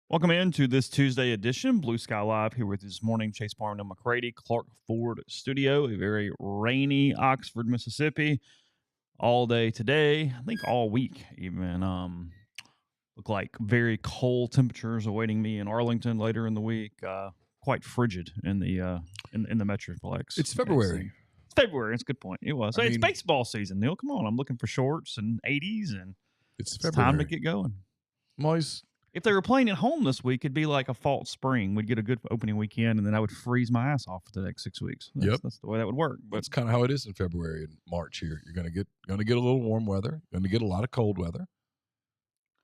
Welcome into this Tuesday edition, Blue Sky Live, here with you this morning, Chase Parham and McCready, Clark Ford Studio, a very rainy Oxford, Mississippi, all day today, I think all week even. Look like very cold temperatures awaiting me in Arlington later in the week. Quite frigid in the in the Metroplex. It's February. It's February. It's a good point. It was. I It's mean- baseball season, Neal. Come on, I'm looking for shorts and 80s, and It's it's February. time to get going. I'm always, If they were playing at home this week, it'd be like a false spring. We'd get a good opening weekend, and then I would freeze my ass off for the next 6 weeks. That's the way that would work. But that's kind of how it is in February and March here. You're going to get a little warm weather. Going to get a lot of cold weather.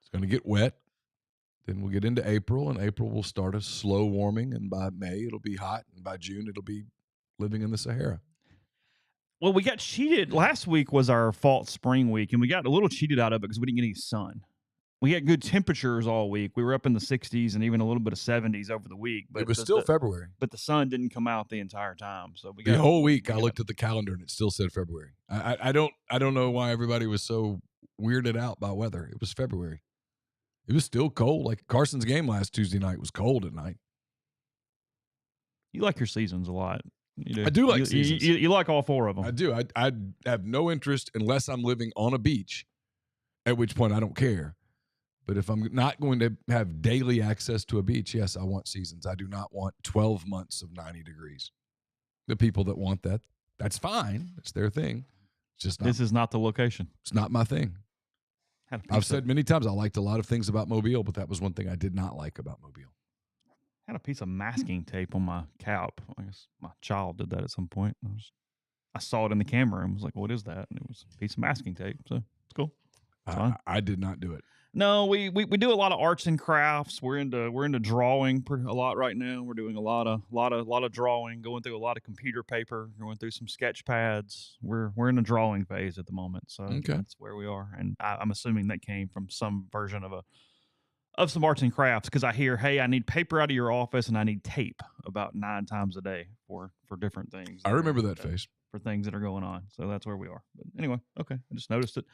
It's going to get wet. Then we'll get into April, and April will start a slow warming, and by May it'll be hot, and by June it'll be living in the Sahara. well, we got cheated. Last week was our false spring week, and we got a little cheated out of it because we didn't get any sun. We had good temperatures all week. We were up in the 60s and even a little bit of 70s over the week. But It was still February. But the sun didn't come out the entire time. So we got The whole week I looked at the calendar and it still said February. I don't know why everybody was so weirded out by weather. It was February. It was still cold. Like Carson's game last Tuesday night was cold at night. You like your seasons a lot. You do. I do like seasons. You like all four of them. I do. I have no interest unless I'm living on a beach, at which point I don't care. But if I'm not going to have daily access to a beach, yes, I want seasons. I do not want 12 months of 90 degrees. The people that want that, that's fine. It's their thing. It's just not, This is not the location. it's not my thing. I've said many times I liked a lot of things about Mobile, but that was one thing I did not like about Mobile. had a piece of masking tape on my cap. I guess my child did that at some point. I saw it in the camera and was like, "What is that?" And it was a piece of masking tape. So it's cool. It's fine. I did not do it. No, we do a lot of arts and crafts. We're into drawing a lot right now. We're doing a lot of drawing, going through a lot of computer paper, going through some sketch pads. We're in a drawing phase at the moment, so Okay. that's where we are. And I'm assuming that came from some version of some arts and crafts, because I hear, hey, I need paper out of your office and I need tape about 9 times a day for different things. I remember that phase. For things that are going on. So that's where we are. But anyway, okay, I just noticed it.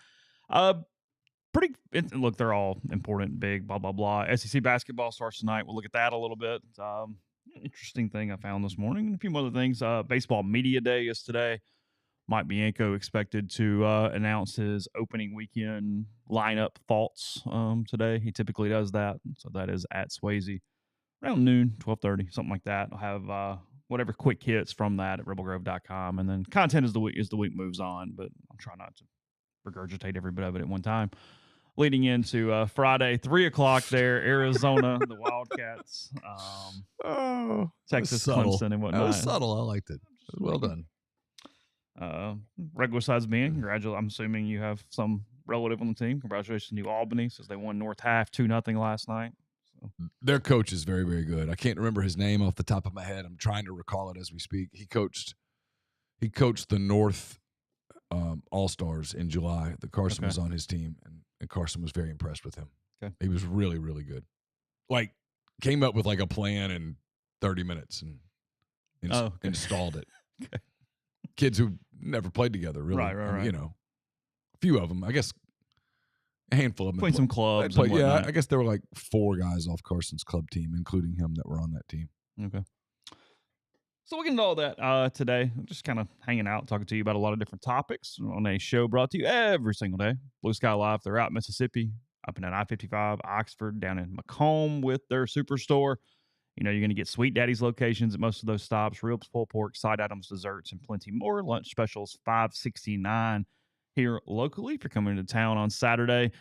Look, they're all important, big, blah, blah, blah. SEC basketball starts tonight. We'll look at that a little bit. Interesting thing I found this morning, and a few other things. Baseball Media Day is today. Mike Bianco expected to announce his opening weekend lineup thoughts today. He typically does that. So that is at Swayze around noon, 12:30, something like that. I'll have whatever quick hits from that at rebelgrove.com. And then content as the week moves on, but I'll try not to regurgitate every bit of it at one time. Leading into Friday, 3 o'clock there, Arizona, the Wildcats, Texas, Clemson, and whatnot. That was subtle. I liked it. Well done. Regular size being, I'm assuming you have some relative on the team. Congratulations to New Albany, since they won North Half 2-0 last night. So. Their coach is very, very good. I can't remember his name off the top of my head. I'm trying to recall it as we speak. He coached the North All-Stars in July. Carson was on his team, and Carson was very impressed with him. Okay. He was really, really good. Like, came up with like a plan in 30 minutes and installed it. Okay. Kids who never played together, really. Right. And, a few of them, I guess, a handful of them. Playing some clubs. I guess there were like 4 guys off Carson's club team, including him, that were on that team. Okay. So we'll get into all that today. I'm just kind of hanging out, talking to you about a lot of different topics on a show brought to you every single day. Blue Sky Live, they're out in Mississippi, up and down I-55, Oxford, down in Macomb with their superstore. You're going to get Sweet Daddy's locations at most of those stops, ribs, pulled pork, side items, desserts, and plenty more. Lunch specials, $5.69 here locally. If you're coming into town on Saturday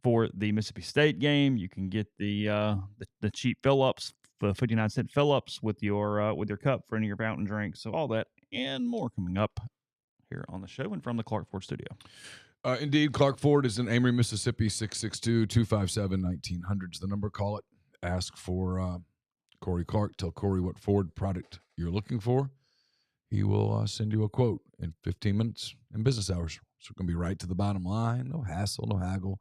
for the Mississippi State game, you can get the cheap fill-ups, the 59-cent fill-ups with your cup for any of your fountain drinks. So all that and more coming up here on the show and from the Clark Ford studio. Indeed, Clark Ford is in Amory, Mississippi, 662-257-1900 is the number. Call it. Ask for Corey Clark. Tell Corey what Ford product you're looking for. He will send you a quote in 15 minutes in business hours. So it's going to be right to the bottom line. No hassle, no haggle.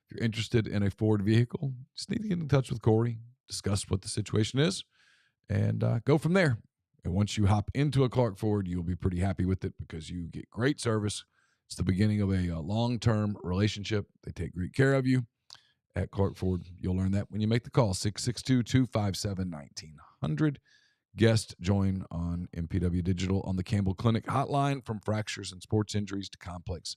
If you're interested in a Ford vehicle, just need to get in touch with Corey, discuss what the situation is, and go from there. And once you hop into a Clark Ford, you'll be pretty happy with it because you get great service. It's the beginning of a long-term relationship. They take great care of you, at Clark Ford. You'll learn that when you make the call, 662-257-1900. Guest join on MPW Digital on the Campbell Clinic hotline. From fractures and sports injuries to complex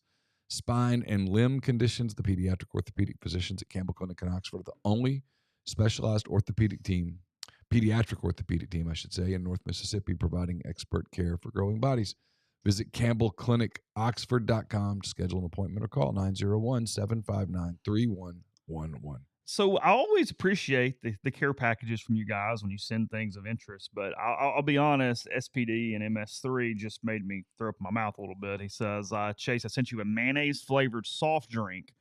spine and limb conditions, the pediatric orthopedic physicians at Campbell Clinic in Oxford are the only specialized pediatric orthopedic team, I should say, in North Mississippi, providing expert care for growing bodies. Visit CampbellClinicOxford.com to schedule an appointment or call 901-759-3111. So I always appreciate the care packages from you guys when you send things of interest, but I'll be honest, SPD and MS3 just made me throw up my mouth a little bit. He says, Chase, I sent you a mayonnaise-flavored soft drink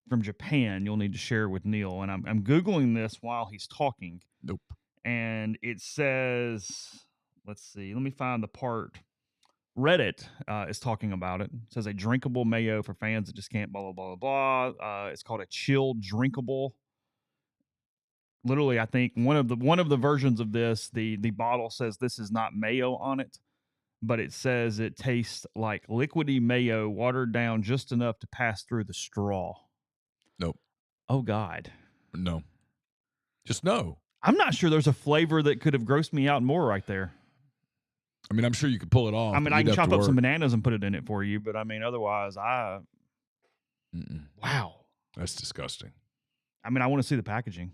from Japan you'll need to share with Neal. And I'm Googling this while he's talking. Nope. And it says, let's see, let me find the part. Reddit is talking about it. It says a drinkable mayo for fans that just can't blah, blah, blah, blah. It's called a chilled drinkable. Literally, I think one of the versions of this, the bottle says this is not mayo on it, but it says it tastes like liquidy mayo watered down just enough to pass through the straw. Nope. Oh, God. No. Just no. I'm not sure there's a flavor that could have grossed me out more right there. I mean, I'm sure you could pull it off. I mean, I can chop up some bananas and put it in it for you, but I mean, otherwise, wow. That's disgusting. I mean, I want to see the packaging.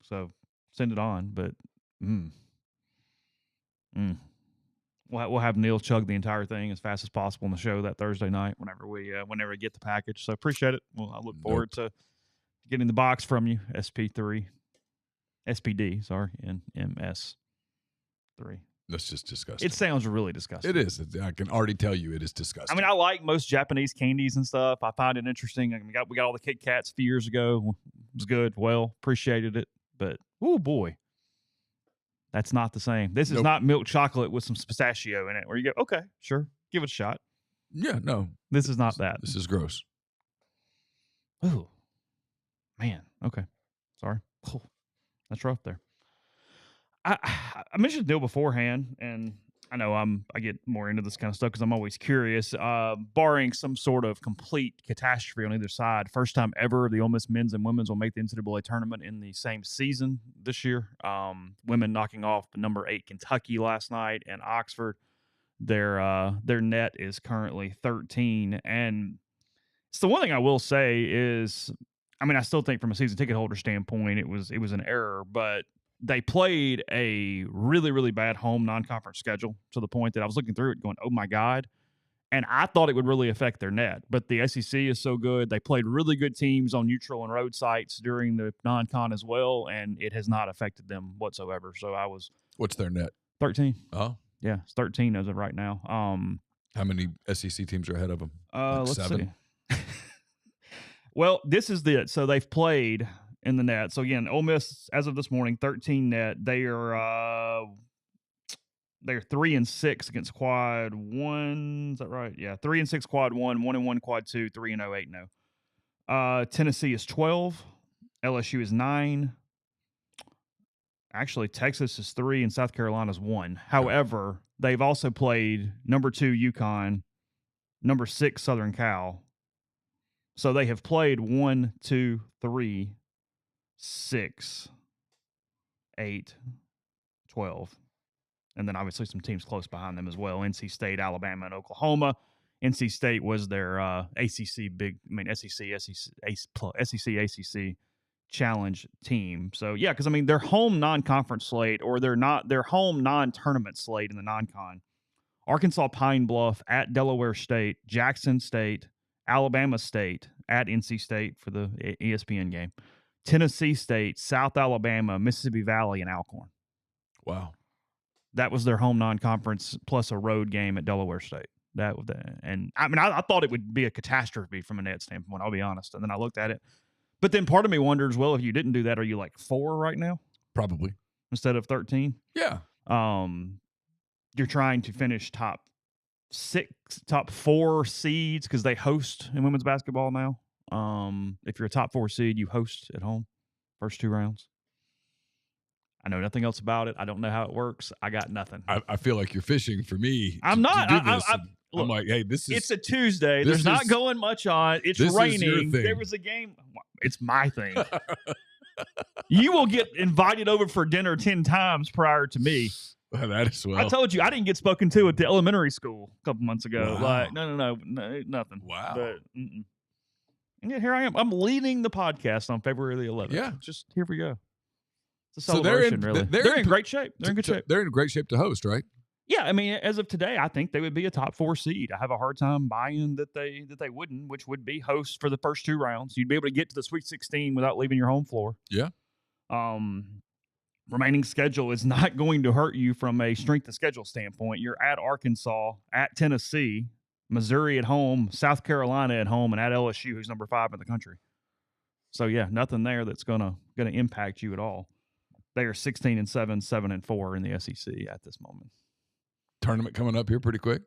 So send it on, but we'll have Neal chug the entire thing as fast as possible on the show that Thursday night whenever we get the package. So appreciate it. Well, I look forward to getting the box from you. SPD, and MS3. That's just disgusting. It sounds really disgusting. It is. I can already tell you it is disgusting. I mean, I like most Japanese candies and stuff. I find it interesting. I mean, we got all the Kit Kats a few years ago. It was good. Well, appreciated it. But, oh, boy. That's not the same. This is not milk chocolate with some pistachio in it where you go, okay, sure, give it a shot. Yeah, no. This is not that. This is gross. Oh, man. Okay. Sorry. Oh, that's rough there. I mentioned Neal beforehand, and I know I get more into this kind of stuff because I'm always curious. Barring some sort of complete catastrophe on either side, first time ever the Ole Miss men's and women's will make the NCAA tournament in the same season this year. Women knocking off number 8 Kentucky last night and Oxford. Their net is currently 13, and so one thing I will say is, I mean, I still think from a season ticket holder standpoint, it was an error, but they played a really, really bad home non-conference schedule to the point that I was looking through it going, oh, my God. And I thought it would really affect their net. But the SEC is so good. They played really good teams on neutral and road sites during the non-con as well, and it has not affected them whatsoever. So I was – What's their net? 13. Oh. Yeah, it's 13 as of right now. How many SEC teams are ahead of them? Let's 7? See. Well, this is it. So they've played – in the net. So again, Ole Miss as of this morning, 13 net. They're 3-6 against quad 1. Is that right? Yeah, 3-6 quad 1, 1-1 quad 2, 3-0 8-0. Tennessee is 12. LSU is 9. Actually, Texas is 3 and South Carolina is 1. However, they've also played number 2 UConn, number 6 Southern Cal. So they have played 1, 2, 3, 6, 8, 12. And then obviously some teams close behind them as well. NC State, Alabama, and Oklahoma. NC State was their SEC, ACC challenge team. So, yeah, because, I mean, their home non-conference slate or their home non-tournament slate in the non-con. Arkansas Pine Bluff at Delaware State, Jackson State, Alabama State at NC State for the ESPN game. Tennessee State, South Alabama, Mississippi Valley, and Alcorn. Wow. That was their home non-conference plus a road game at Delaware State. And I mean, I thought it would be a catastrophe from a net standpoint, I'll be honest. And then I looked at it. But then part of me wonders, well, if you didn't do that, are you like 4 right now? Probably. Instead of 13? Yeah. You're trying to finish top 4 seeds because they host in women's basketball now. If you're a top 4 seed, you host at home first 2 rounds. I know nothing else about it. I don't know how it works. I got nothing. I feel like you're fishing for me. I'm not. I'm like, hey, it's a Tuesday. There's not going much on. It's raining. There was a game. It's my thing. You will get invited over for dinner 10 times prior to me. That is well. I told you I didn't get spoken to at the elementary school a couple months ago. Wow. Like, no, nothing. Wow. But, and yet here I am. I'm leading the podcast on February the 11th. Yeah. Just here we go. It's a celebration, really. They're in great shape. They're in good shape. They're in great shape to host, right? Yeah, I mean, as of today, I think they would be a top 4 seed. I have a hard time buying that they wouldn't, which would be host for the first 2 rounds. You'd be able to get to the Sweet 16 without leaving your home floor. Yeah. Remaining schedule is not going to hurt you from a strength of schedule standpoint. You're at Arkansas, at Tennessee, Missouri at home, South Carolina at home, and at LSU, who's number 5 in the country. So yeah, nothing there that's gonna impact you at all. They are 16-7, 7-4 in the SEC at this moment. Tournament coming up here pretty quick.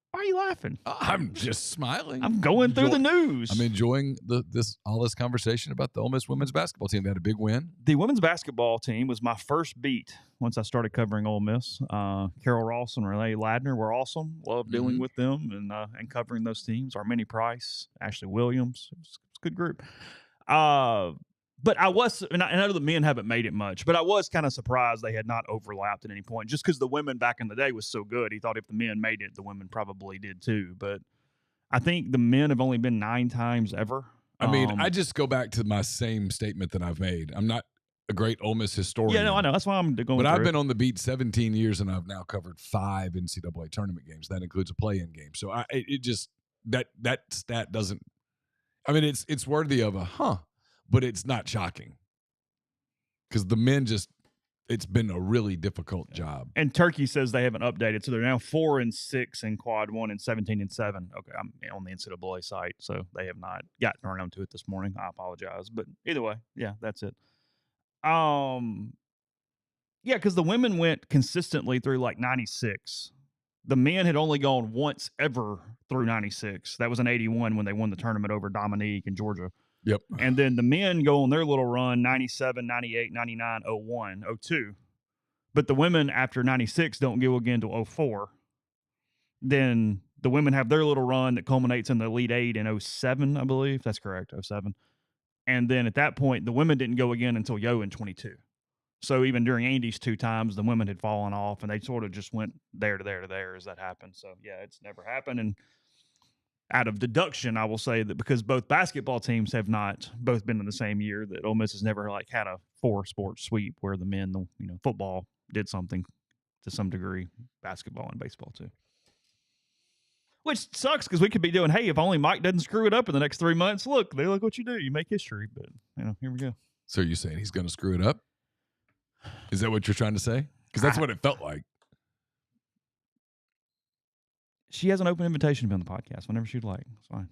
Why are you laughing? I'm just smiling. I'm going through the news. I'm enjoying all this conversation about the Ole Miss women's basketball team. They had a big win. The women's basketball team was my first beat once I started covering Ole Miss. Carol Ross and Renee Ladner were awesome. Love dealing with them and covering those teams. Armini Price, Ashley Williams. It was a good group. But I was, and I know the men haven't made it much, but I was kind of surprised they had not overlapped at any point, just because the women back in the day was so good. He thought if the men made it, the women probably did too. But I think the men have only been 9 times ever. I mean, I just go back to my same statement that I've made. I'm not a great Ole Miss historian. Yeah, no, I know. That's why I'm going But through I've been on the beat 17 years, and I've now covered 5 NCAA tournament games. That includes a play-in game. So that stat doesn't. I mean, it's worthy of a but it's not shocking. Because the men it's been a really difficult job. And Turkey says they haven't updated, so they're now 4-6 in Quad 1 and 17-7. Okay, I'm on the NCAA site, so they have not gotten around to it this morning. I apologize, but either way, yeah, that's it. Yeah, because the women went consistently through like 96. The men had only gone once ever through 96. That was in 81 when they won the tournament over Dominique in Georgia. Yep. And then the men go on their little run, 97, 98, 99, 01, 02. But the women after 96 don't go again till 04. Then the women have their little run that culminates in the Elite 8 in 07, I believe. That's correct, 07. And then at that point, the women didn't go again until in 22. So even during Andy's 2 times, the women had fallen off, and they sort of just went there to there to there as that happened. So, yeah, it's never happened. And out of deduction, I will say that because both basketball teams have not both been in the same year, that Ole Miss has never had a 4-sport sweep where the men, football did something to some degree, basketball and baseball too. Which sucks because we could be doing, hey, if only Mike doesn't screw it up in the next 3 months, look what you do. You make history. But, here we go. So you're saying he's going to screw it up? Is that what you're trying to say? Because that's what it felt like. She has an open invitation to be on the podcast whenever she'd like. It's fine.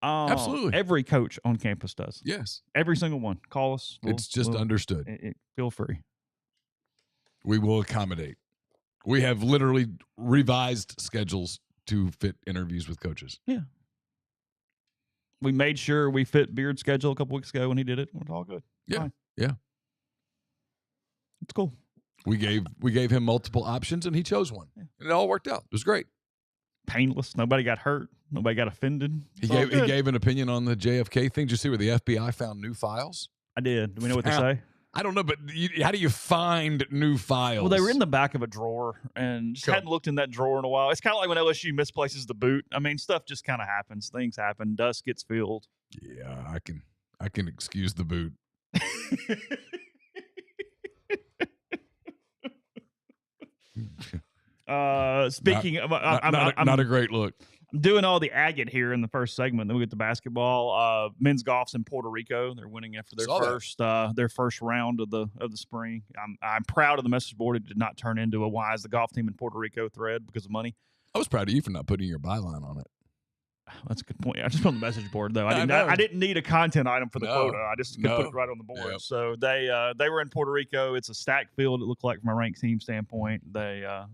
Absolutely. Every coach on campus does. Yes. Every single one. Call us. It's just understood. Feel free. We will accommodate. We have literally revised schedules to fit interviews with coaches. Yeah. We made sure we fit Beard's schedule a couple weeks ago when he did it. It's all good. Yeah. Fine. Yeah. It's cool. We gave him multiple options, and he chose one. Yeah. And it all worked out. It was great. Painless. Nobody got hurt. Nobody got offended. He gave an opinion on the JFK thing. Did you see where the FBI found new files? I did. Do we know what they say? I don't know, but how do you find new files? Well, they were in the back of a drawer and just hadn't looked in that drawer in a while. It's kind of like when LSU misplaces the boot. I mean, stuff just kind of happens. Things happen. Dust gets filled. Yeah, I can excuse the boot. Speaking not a great look. I'm doing all the agate here in the first segment. Then we get to basketball. Men's golf's in Puerto Rico. They're winning after their first round of the spring. I'm proud of the message board. It did not turn into a "why is the golf team in Puerto Rico" thread because of money. I was proud of you for not putting your byline on it. That's a good point. I just put on the message board though. I didn't need a content item for the quota. I just could put it right on the board. Yep. So they were in Puerto Rico. It's a stacked field. It looked like from a ranked team standpoint. They are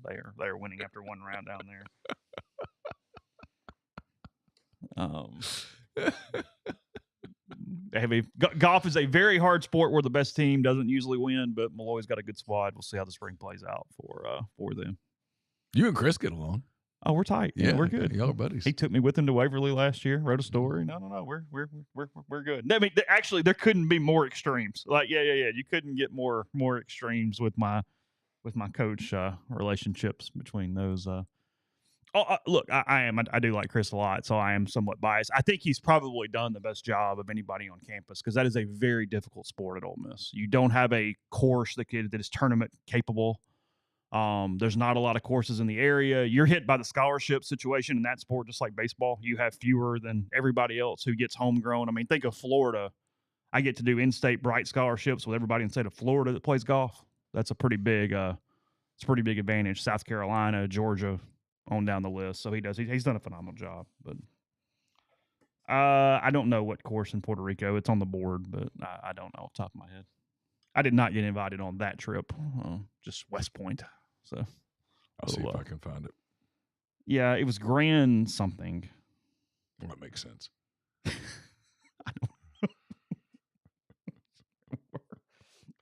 winning after one round down there. Golf is a very hard sport where the best team doesn't usually win, but Malloy's got a good squad. We'll see how the spring plays out for them. You and Chris get along. Oh, we're tight. Yeah, we're good. Y'all are buddies. He took me with him to Waverly last year. Wrote a story. No, we're good. I mean, actually, there couldn't be more extremes. Like, yeah. You couldn't get more extremes with my coach relationships between those. Look, I do like Chris a lot, so I am somewhat biased. I think he's probably done the best job of anybody on campus because that is a very difficult sport at Ole Miss. You don't have a course that is tournament capable. There's not a lot of courses in the area. You're hit by the scholarship situation in that sport, just like baseball. You have fewer than everybody else who gets homegrown. I mean, think of Florida. I get to do in-state bright scholarships with everybody in the state of Florida that plays golf. That's a pretty big, advantage. South Carolina, Georgia, on down the list. So he does. He's done a phenomenal job. But I don't know what course in Puerto Rico. It's on the board, but I don't know off the top of my head. I did not get invited on that trip. Just West Point. So I'll see if I can find it. Yeah, it was Grand something. Well, that makes sense. I don't know.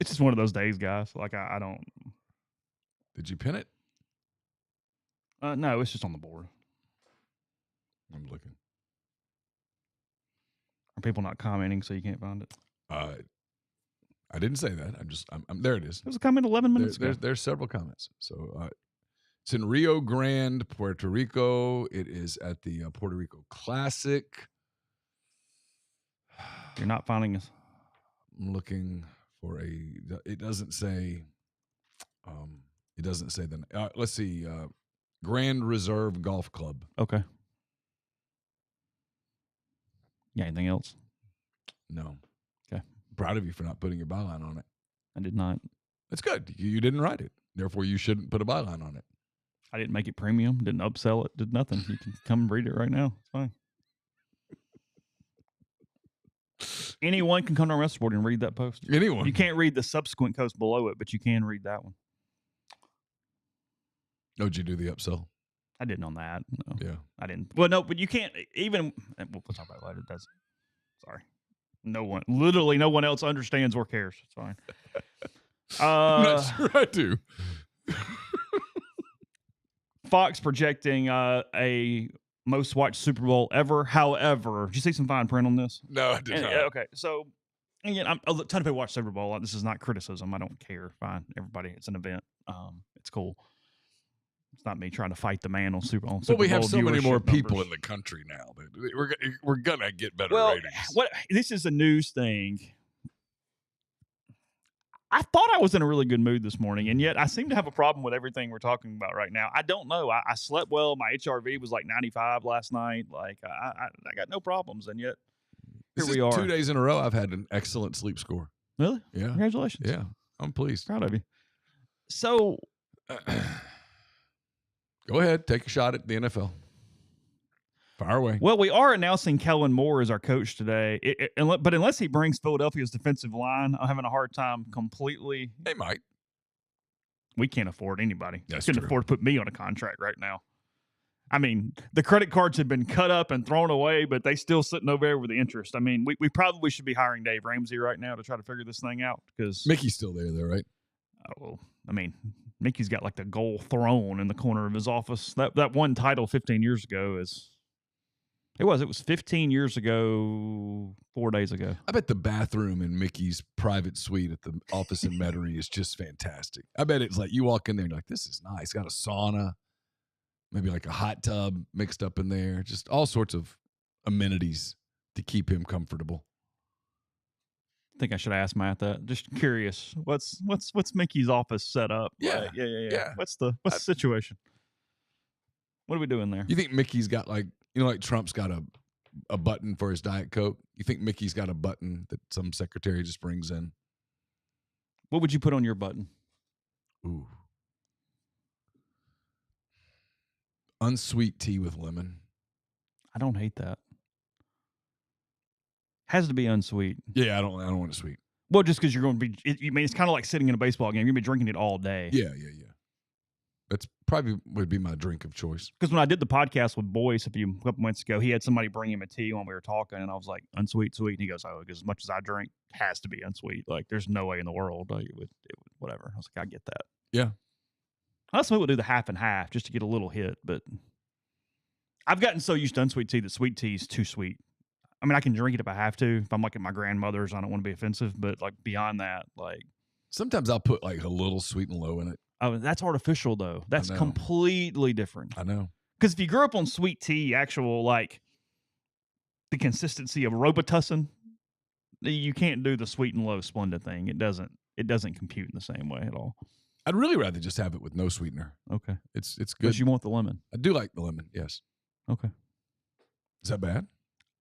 It's just one of those days, guys. Like I don't. Did you pin it? No, it's just on the board. I'm looking. Are people not commenting so you can't find it? I didn't say that. I'm there. It is. It was a comment 11 minutes ago. There's several comments. So it's in Rio Grande, Puerto Rico. It is at the Puerto Rico Classic. You're not finding us. I'm looking for it doesn't say. It doesn't say the. Let's see. Grand Reserve Golf Club. Okay. Yeah. Anything else? No. Okay. Proud of you for not putting your byline on it. I did not. That's good. You didn't write it. Therefore, you shouldn't put a byline on it. I didn't make it premium. Didn't upsell it. Did nothing. You can come read it right now. It's fine. Anyone can come to our message board and read that post. Anyone. You can't read the subsequent post below it, but you can read that one. Oh, did you do the upsell? I didn't on that. No. Yeah. I didn't. Well, no, but you can't even. We'll talk about it later. Sorry. Literally no one else understands or cares. It's fine. I'm not sure I do. Fox projecting a most watched Super Bowl ever. However, did you see some fine print on this? No, I did not. Okay, so again, a ton of people watch Super Bowl. This is not criticism. I don't care. Fine, everybody. It's an event. It's cool. It's not me trying to fight the man on Super Bowl. Well, we have so many more people numbers. in the country now that we're gonna get better ratings. This is a news thing. I thought I was in a really good mood this morning, and yet I seem to have a problem with everything we're talking about right now. I don't know. I slept well. My HRV was like 95 last night. Like I got no problems, and yet here we are. 2 days in a row, I've had an excellent sleep score. Really? Yeah. Congratulations. Yeah, I'm pleased. Proud of you. So. Go ahead, take a shot at the NFL. Fire away. Well, we are announcing Kellen Moore as our coach today, but unless he brings Philadelphia's defensive line, I'm having a hard time completely. They might. We can't afford anybody. That's couldn't true. afford to put me on a contract right now. I mean, the credit cards have been cut up and thrown away, but they still sitting over there with the interest. I mean, we probably should be hiring Dave Ramsey right now to try to figure this thing out because Mickey's still there, though, right? Well, I mean, Mickey's got like the gold throne in the corner of his office. That one title 15 years ago it was 15 years ago, 4 days ago. I bet the bathroom in Mickey's private suite at the office in Metairie is just fantastic. I bet it's like you walk in there and you're like, this is nice. Got a sauna, maybe like a hot tub mixed up in there, just all sorts of amenities to keep him comfortable. I think I should ask Matt that. Just curious. What's Mickey's office set up? Yeah. Like, yeah. What's the situation? What are we doing there? You think Mickey's got like Trump's got a button for his Diet Coke? You think Mickey's got a button that some secretary just brings in? What would you put on your button? Ooh. Unsweet tea with lemon. I don't hate that. Has to be unsweet. Yeah, I don't want it sweet. Well, just because you're going to be, it's kind of like sitting in a baseball game. You're going to be drinking it all day. Yeah. That's probably would be my drink of choice. Because when I did the podcast with Boyce a couple months ago, he had somebody bring him a tea when we were talking, and I was like, unsweet, sweet. And he goes, oh, because as much as I drink, it has to be unsweet. Like, there's no way in the world. Like, it would whatever. I was like, I get that. Yeah. Unless we would do the half and half just to get a little hit, but I've gotten so used to unsweet tea that sweet tea is too sweet. I mean, I can drink it if I have to. If I'm like at my grandmother's, I don't want to be offensive, but like beyond that, like Sometimes I'll put like a little sweet and low in it. oh, that's artificial though. That's know. completely different. I know. Because if you grew up on sweet tea, actual like the consistency of Robitussin, you can't do the sweet and low Splenda thing. It doesn't compute in the same way at all. I'd really rather just have it with no sweetener. Okay, It's good. because you want the lemon. I do like the lemon. Yes. Okay, Is that bad?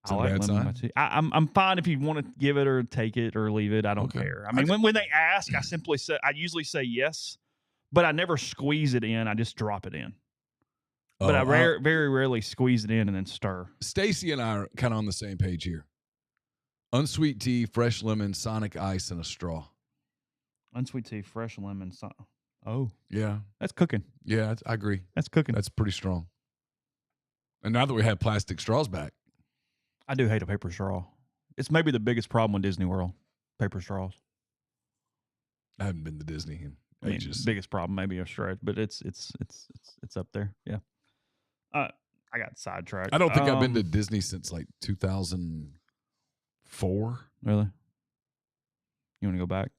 Is I that a like bad lemon in my sign? tea. I'm fine if you want to give it or take it or leave it. I don't Okay. care. I mean, when they ask, I usually say yes, but I never squeeze it in. I just drop it in. But I very rarely squeeze it in and then stir. Stacy and I are kind of on the same page here. Unsweet tea, fresh lemon, Sonic ice, and a straw. Unsweet tea, fresh lemon. Oh, Yeah. that's cooking. Yeah, I agree. That's cooking. That's pretty strong. And now that we have plastic straws back, I do hate a paper straw. It's maybe the biggest problem in Disney World. Paper straws. I haven't been to Disney in I mean, ages. biggest problem, maybe a stretch, but it's up there. Yeah. I got sidetracked. I don't think I've been to Disney since like 2004. Really? You want to go back?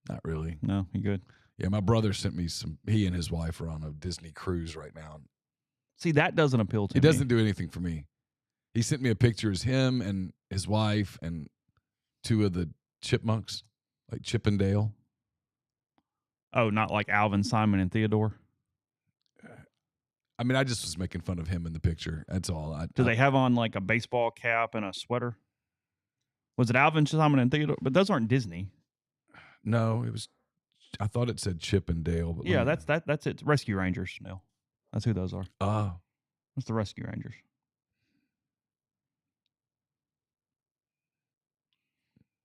Not really. No, you good? Yeah, my brother sent me he and his wife are on a Disney cruise right now. See, that doesn't appeal to me. It doesn't do anything for me. He sent me a picture of him and his wife and two of the chipmunks, like Chip and Dale. Oh, not like Alvin, Simon, and Theodore? I mean, I just was making fun of him in the picture. That's all. Do they have on like a baseball cap and a sweater? Was it Alvin, Simon, and Theodore? But those aren't Disney. No, it was. I thought it said Chip and Dale. But Yeah, that's it. Rescue Rangers, Neal. That's who those are. Oh. That's the Rescue Rangers.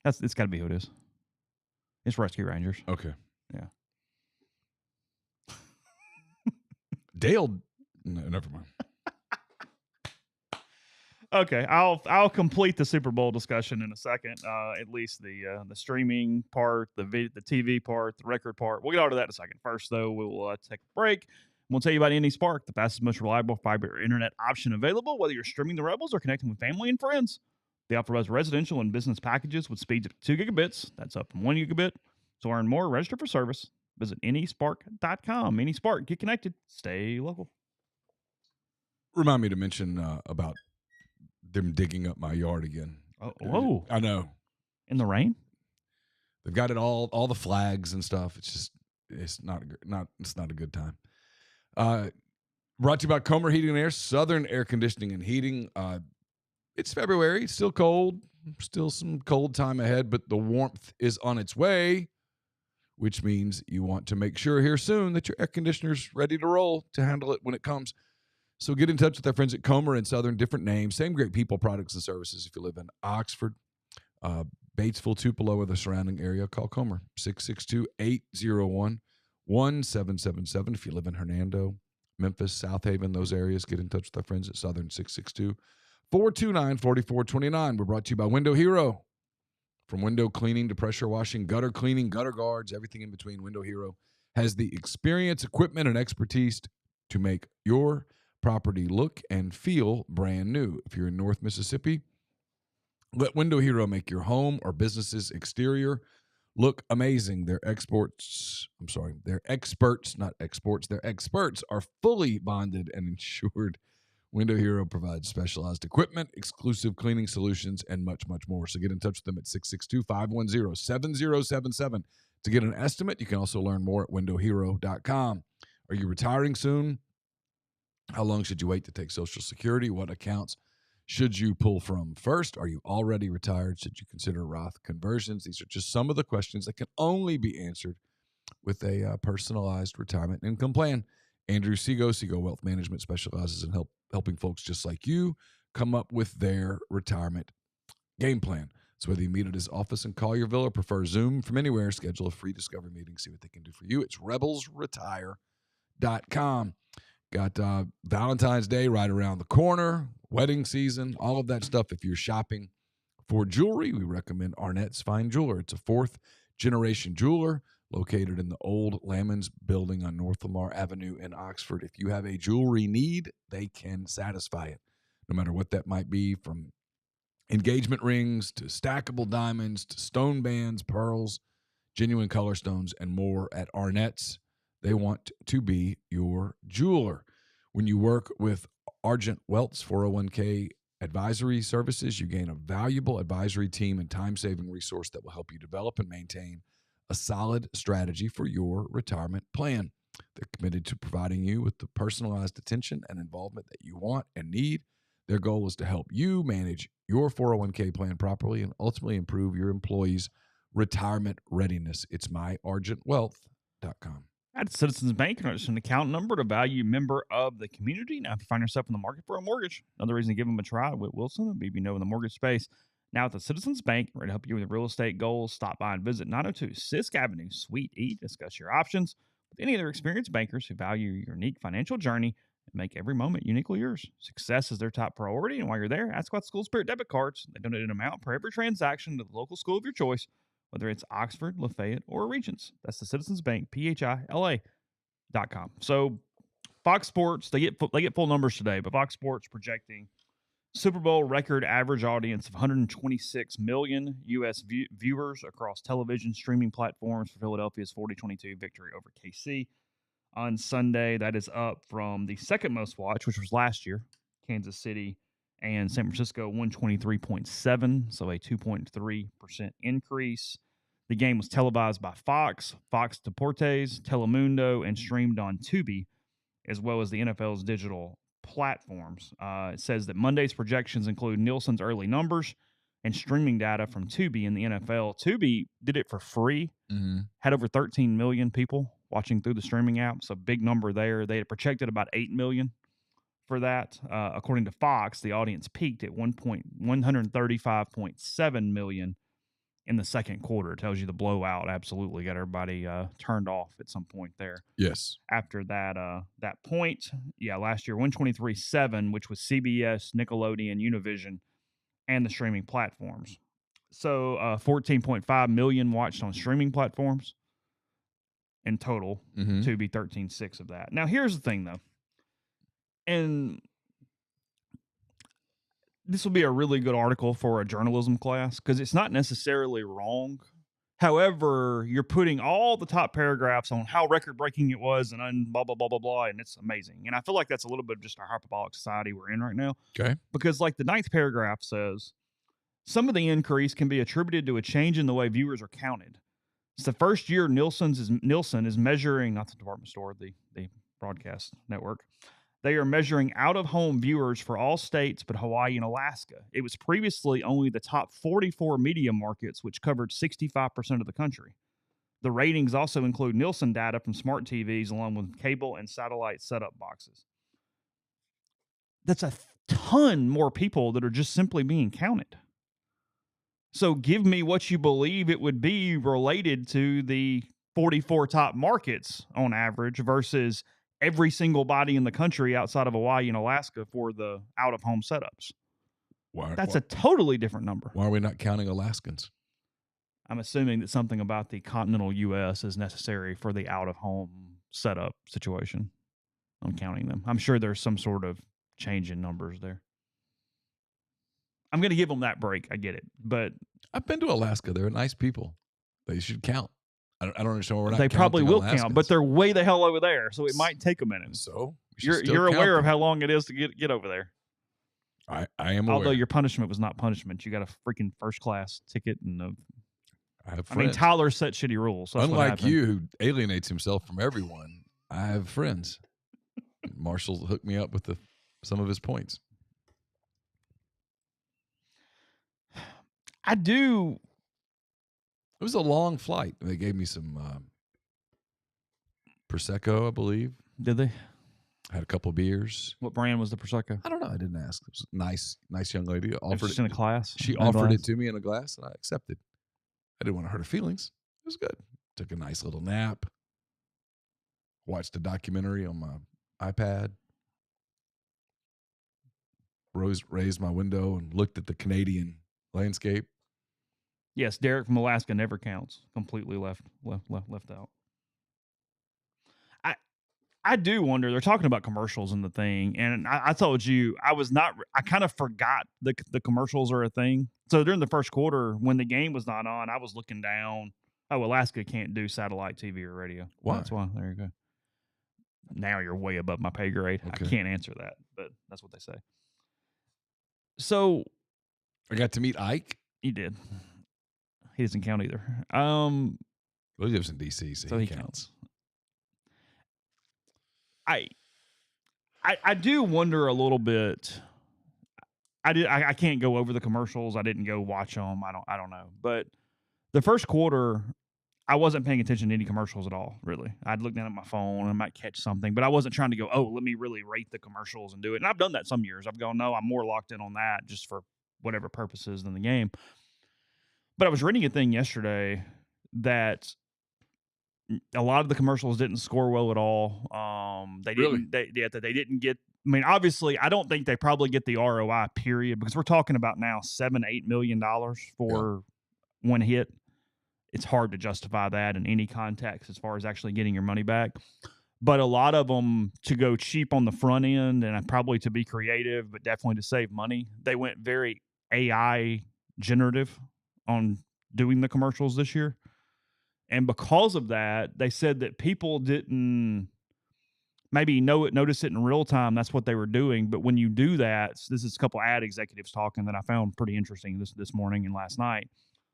It's got to be who it is. It's Rescue Rangers. Okay. Yeah. Dale. No, never mind. Okay, I'll complete the Super Bowl discussion in a second. At least the streaming part, the TV part, the record part. We'll get on to that in a second. First, though, we'll take a break. We'll tell you about AnySpark, the fastest, most reliable fiber internet option available, whether you're streaming the Rebels or connecting with family and friends. They offer both residential and business packages with speeds of 2 gigabits. That's up from 1 gigabit. To learn more, register for service. Visit AnySpark.com. AnySpark, get connected. Stay local. Remind me to mention about them digging up my yard again. Oh, whoa. I know. In the rain? They've got it all the flags and stuff. It's not a good time. Brought to you by Comer Heating and Air, Southern Air Conditioning and Heating. It's February. It's still cold. Still some cold time ahead, but the warmth is on its way, which means you want to make sure here soon that your air conditioner's ready to roll to handle it when it comes. So get in touch with our friends at Comer and Southern, different names, same great people, products, and services. If you live in Oxford, Batesville, Tupelo, or the surrounding area, call Comer, 662-801-1777. If you live in Hernando, Memphis, South Haven, those areas, get in touch with our friends at Southern, 662-429-4429. We're brought to you by Window Hero. From window cleaning to pressure washing, gutter cleaning, gutter guards, everything in between, Window Hero has the experience, equipment, and expertise to make your property look and feel brand new. If you're in North Mississippi, let Window Hero make your home or business's exterior look amazing. Their experts, not exports. Their experts are fully bonded and insured. Window Hero provides specialized equipment, exclusive cleaning solutions, and much, much more. So get in touch with them at 662-510-7077 to get an estimate. You can also learn more at windowhero.com. Are you retiring soon? How long should you wait to take Social Security? What accounts should you pull from first? Are you already retired? Should you consider Roth conversions? These are just some of the questions that can only be answered with a personalized retirement income plan. Andrew Seago Wealth Management specializes in helping folks just like you come up with their retirement game plan. So whether you meet at his office in Collierville or prefer Zoom from anywhere, schedule a free discovery meeting, see what they can do for you. It's rebelsretire.com. Got Valentine's Day right around the corner, wedding season, all of that stuff. If you're shopping for jewelry, we recommend Arnett's Fine Jeweler. It's a 4th-generation jeweler located in the old Lamons building on North Lamar Avenue in Oxford. If you have a jewelry need, they can satisfy it, no matter what that might be, from engagement rings to stackable diamonds to stone bands, pearls, genuine color stones, and more at Arnett's. They want to be your jeweler. When you work with Argent Wealth's 401k advisory services, you gain a valuable advisory team and time-saving resource that will help you develop and maintain a solid strategy for your retirement plan. They're committed to providing you with the personalized attention and involvement that you want and need. Their goal is to help you manage your 401k plan properly and ultimately improve your employees' retirement readiness. It's myargentwealth.com. At Citizens Bank, it's an account number to value member of the community. Now, if you find yourself in the market for a mortgage, another reason to give them a try with Wilson, maybe you know in the mortgage space. Now, at the Citizens Bank, we're ready to help you with real estate goals. Stop by and visit 902 Sisk Avenue, Suite E. Discuss your options with any of their experienced bankers who value your unique financial journey and make every moment uniquely yours. Success is their top priority, and while you're there, ask about School Spirit debit cards. They donate an amount per every transaction to the local school of your choice, whether it's Oxford, Lafayette, or Regents. That's the Citizens Bank, PHILA.com. So Fox Sports, they get full numbers today, but Fox Sports projecting Super Bowl record average audience of 126 million U.S. viewers across television streaming platforms for Philadelphia's 40-22 victory over KC on Sunday. That is up from the second most watched, which was last year, Kansas City and San Francisco, 123.7, so a 2.3% increase. The game was televised by Fox, Fox Deportes, Telemundo, and streamed on Tubi, as well as the NFL's digital platforms. It says that Monday's projections include Nielsen's early numbers and streaming data from Tubi in the NFL. Tubi did it for free, had over 13 million people watching through the streaming app, so big number there. They had projected about 8 million for that. According to Fox, the audience peaked at 135.7 million in the second quarter. It tells you the blowout absolutely got everybody turned off at some point there. Yes. After that point, last year 123.7, which was CBS, Nickelodeon, Univision, and the streaming platforms. So 14.5 million watched on streaming platforms in total, to be 13.6 of that. Now, here's the thing, though. And this will be a really good article for a journalism class because it's not necessarily wrong. However, you're putting all the top paragraphs on how record-breaking it was and blah, blah, blah, blah, blah, and it's amazing. And I feel like that's a little bit of just our hyperbolic society we're in right now. Okay. Because like the 9th paragraph says, some of the increase can be attributed to a change in the way viewers are counted. It's the first year Nielsen is measuring, not the department store, the broadcast network. They are measuring out-of-home viewers for all states but Hawaii and Alaska. It was previously only the top 44 media markets, which covered 65% of the country. The ratings also include Nielsen data from smart TVs along with cable and satellite setup boxes. That's a ton more people that are just simply being counted. So give me what you believe it would be related to the 44 top markets on average versus every single body in the country outside of Hawaii and Alaska for the out-of-home setups. That's a totally different number. Why are we not counting Alaskans? I'm assuming that something about the continental U.S. is necessary for the out-of-home setup situation. I'm counting them. I'm sure there's some sort of change in numbers there. I'm going to give them that break. I get it. But I've been to Alaska. They're nice people. They should count. I don't understand why we're not They probably will Alaskans. count, but they're way the hell over there, so it might take a minute. So you're aware of how long it is to get over there. I am aware. Although your punishment was not punishment. You got a freaking first-class ticket. And I mean, Tyler set shitty rules. So unlike you, who alienates himself from everyone, I have friends. Marshall hooked me up with some of his points. I do. It was a long flight. They gave me some Prosecco, I believe. Did they? Had a couple beers. What brand was the Prosecco? I don't know. I didn't ask. It was a nice young lady. Offered it in a glass. She offered it to me in a glass, and I accepted. I didn't want to hurt her feelings. It was good. Took a nice little nap. Watched a documentary on my iPad. Raised my window and looked at the Canadian landscape. Yes, Derek from Alaska never counts. Completely left out. I do wonder. They're talking about commercials in the thing, and I told you I was not. I kind of forgot the commercials are a thing. So during the first quarter, when the game was not on, I was looking down. Oh, Alaska can't do satellite TV or radio. Why? That's why. There you go. Now you're way above my pay grade. Okay. I can't answer that, but that's what they say. So I got to meet Ike. he did. He doesn't count either. Well, he lives in D.C., so he counts. I do wonder a little bit. I can't go over the commercials. I didn't go watch them. I don't know. But the first quarter, I wasn't paying attention to any commercials at all, really. I'd look down at my phone and I might catch something, but I wasn't trying to go, oh, let me really rate the commercials and do it. And I've done that some years. I've gone, no, I'm more locked in on that just for whatever purposes than the game. But I was reading a thing yesterday that a lot of the commercials didn't score well at all. They didn't. Really? They didn't get. I mean, obviously, I don't think they probably get the ROI. Period, because we're talking about now $7-8 million for one hit. It's hard to justify that in any context as far as actually getting your money back. But a lot of them, to go cheap on the front end and probably to be creative, but definitely to save money, they went very AI generative on doing the commercials this year. And because of that, they said that people didn't maybe notice it in real time. That's what they were doing. But when you do that, this is a couple ad executives talking that I found pretty interesting this morning and last night,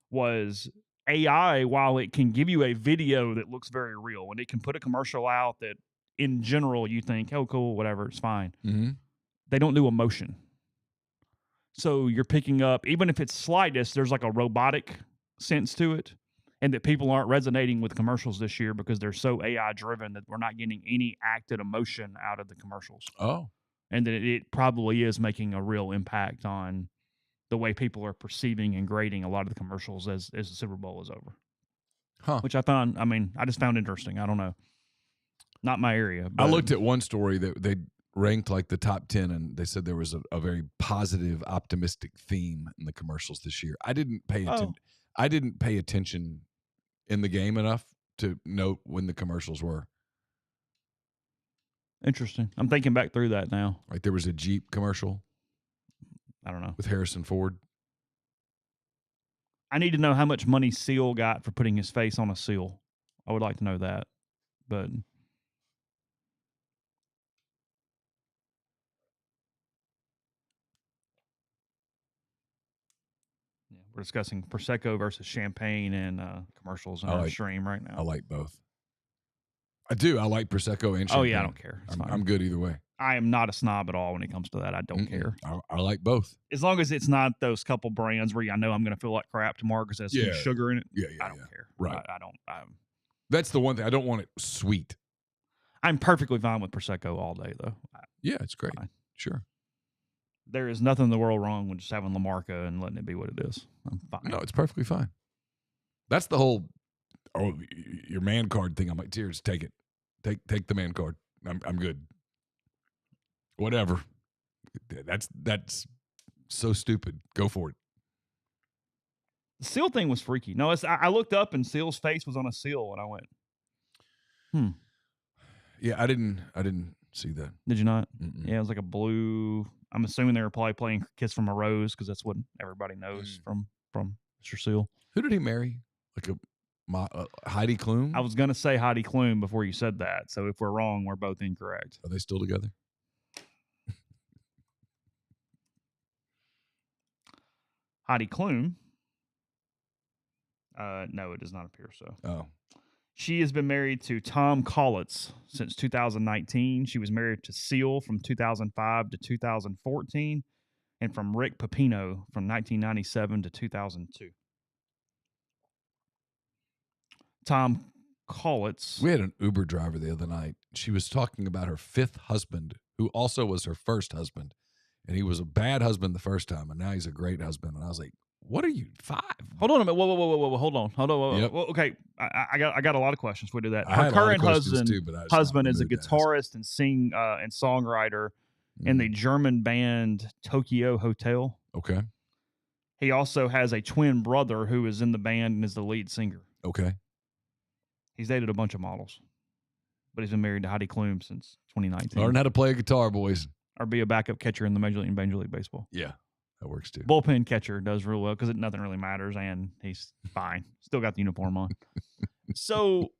was AI, while it can give you a video that looks very real, and it can put a commercial out that in general you think, oh, cool, whatever, it's fine. Mm-hmm. They don't do emotion. So you're picking up, even if it's slightest, there's like a robotic sense to it. And that people aren't resonating with commercials this year because they're so AI driven that we're not getting any acted emotion out of the commercials. Oh. And that it probably is making a real impact on the way people are perceiving and grading a lot of the commercials as the Super Bowl is over. Huh. Which I just found interesting. I don't know. Not my area. I looked at one story that they ranked like the top 10, and they said there was a very positive, optimistic theme in the commercials this year. I didn't pay attention. I didn't pay attention in the game enough to note when the commercials were. Interesting. I'm thinking back through that now. Like there was a Jeep commercial. I don't know. With Harrison Ford. I need to know how much money Seal got for putting his face on a seal. I would like to know that. But yeah, we're discussing Prosecco versus champagne and commercials in our stream right now. I like both. I do. I like Prosecco and champagne. Oh, yeah, I don't care. I'm good either way. I am not a snob at all when it comes to that. I don't care. I like both. As long as it's not those couple brands where I know I'm going to feel like crap tomorrow because there's some sugar in it. Yeah, I don't care. Right. I don't. That's the one thing. I don't want it sweet. I'm perfectly fine with Prosecco all day, though. Yeah, it's great. Fine. Sure. There is nothing in the world wrong with just having La Marca and letting it be what it is. I'm fine. No, it's perfectly fine. That's the whole, your man card thing. I'm like, cheers, take it. Take the man card. I'm good. Whatever. That's so stupid. Go for it. The seal thing was freaky. No, I looked up and Seal's face was on a seal, and I went, Yeah, I didn't see that. Did you not? Mm-mm. Yeah, it was like a blue. I'm assuming they were probably playing "Kiss from a Rose" because that's what everybody knows from Mr. Seal. Who did he marry? Like Heidi Klum? I was gonna say Heidi Klum before you said that. So if we're wrong, we're both incorrect. Are they still together? Heidi Klum. No, it does not appear so. Oh. She has been married to Tom Collitz since 2019. She was married to Seal from 2005 to 2014, and from Rick Pepino from 1997 to 2002. Tom Collitz. We had an Uber driver the other night. She was talking about her fifth husband, who also was her first husband. And he was a bad husband the first time, and now he's a great husband. And I was like, what are you, 5? Hold on a minute. Whoa. Hold on. Yep. Well, okay, I got a lot of questions before we do that. I Her had a lot of current questions too, but husband is a guitarist and and songwriter in the German band Tokyo Hotel. Okay. He also has a twin brother who is in the band and is the lead singer. Okay. He's dated a bunch of models, but he's been married to Heidi Klum since 2019. Learn how to play a guitar, boys. Or be a backup catcher in the Major League Baseball. Yeah, that works too. Bullpen catcher does real well because nothing really matters, and he's fine. Still got the uniform on. So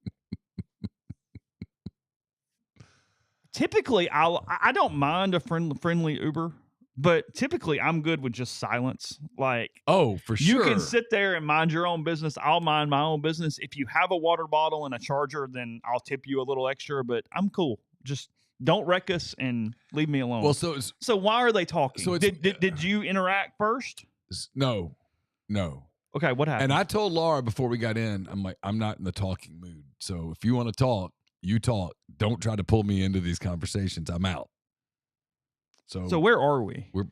typically, I don't mind a friendly Uber, but typically I'm good with just silence. Like, oh, for sure, you can sit there and mind your own business. I'll mind my own business. If you have a water bottle and a charger, then I'll tip you a little extra. But I'm cool. Just don't wreck us and leave me alone. Well, so why are they talking? So did you interact first? No. Okay, what happened? And I told Laura before we got in, I'm like, I'm not in the talking mood. So if you want to talk, you talk. Don't try to pull me into these conversations. I'm out. So where are we? We're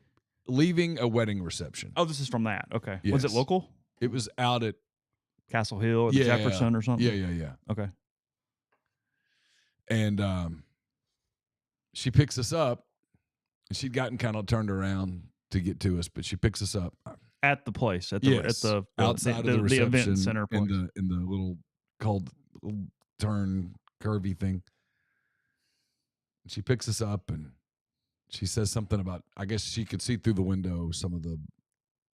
leaving a wedding reception. Oh, this is from that. Okay. Yes. Was it local? It was out at Castle Hill or the Jefferson or something? Yeah. Okay. And she picks us up. And she'd gotten kind of turned around to get to us, but she picks us up at the place outside of the reception, event center place. in the little turn curvy thing. She picks us up and she says something about, I guess she could see through the window some of the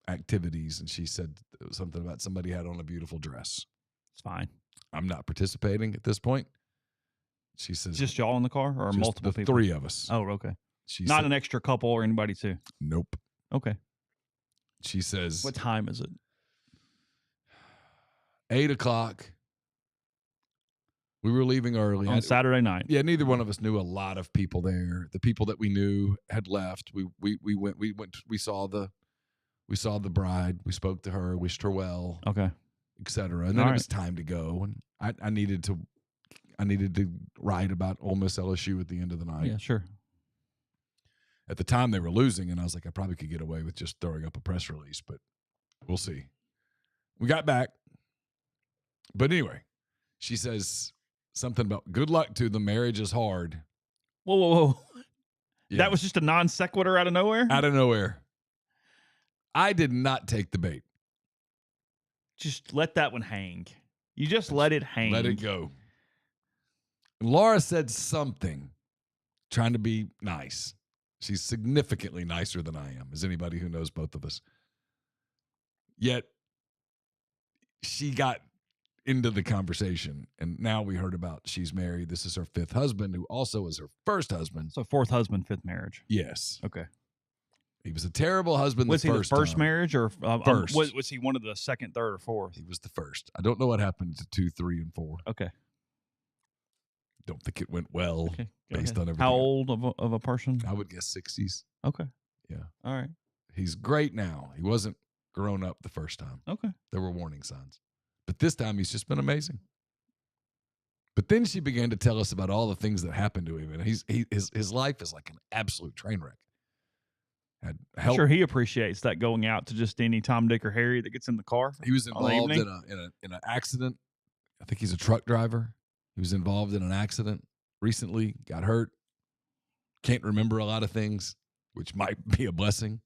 activities, and she said something about somebody had on a beautiful dress. It's fine. I'm not participating at this point. She says, just y'all in the car or just multiple the people? 3 of us. Oh, okay. She not said, an extra couple or anybody too? Nope. Okay. She says, what time is it? 8:00. We were leaving early on Saturday night. Yeah, neither one of us knew a lot of people there. The people that we knew had left. We went. We saw the bride. We spoke to her. Wished her well. Okay. Etc. And then it was time to go, and I needed to write about Ole Miss LSU at the end of the night. Yeah, sure. At the time they were losing, and I was like, I probably could get away with just throwing up a press release, but we'll see. We got back, but anyway, she says something about good luck to them. Marriage is hard. Whoa. Yeah. That was just a non sequitur out of nowhere? Out of nowhere. I did not take the bait. Just let that one hang. You just let it hang. Let it go. Laura said something, trying to be nice. She's significantly nicer than I am, as anybody who knows both of us. Yet, she got into the conversation, and now we heard about she's married. This is her 5th husband, who also is her first husband. So 4th husband, 5th marriage. Yes. Okay. He was a terrible husband. Was he the first marriage, or first? Was he one of the 2nd, 3rd, or 4th? He was the first. I don't know what happened to 2, 3, and 4. Okay. Don't think it went well. Okay. Based on everything. How old of a person? I would guess 60s. Okay. Yeah. All right. He's great now. He wasn't grown up the first time. Okay. There were warning signs. But this time he's just been amazing. But then she began to tell us about all the things that happened to him. And his life is like an absolute train wreck. I'm sure he appreciates that, going out to just any Tom, Dick, or Harry that gets in the car. He was involved in an accident. I think he's a truck driver. He was involved in an accident recently, got hurt. Can't remember a lot of things, which might be a blessing.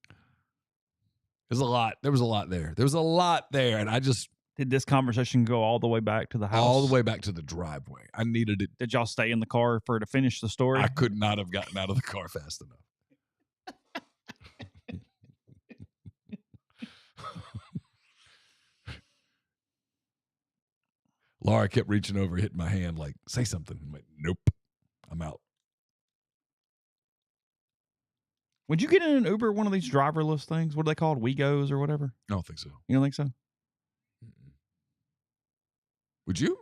There's a lot. There was a lot there. There was a lot there. And I just... Did this conversation go all the way back to the house? All the way back to the driveway. I needed it. Did y'all stay in the car for her to finish the story? I could not have gotten out of the car fast enough. Laura kept reaching over, hitting my hand, like, say something. I'm like, nope, I'm out. Would you get in an Uber, one of these driverless things? What are they called? Wegos or whatever? I don't think so. You don't think so? Mm-mm. Would you?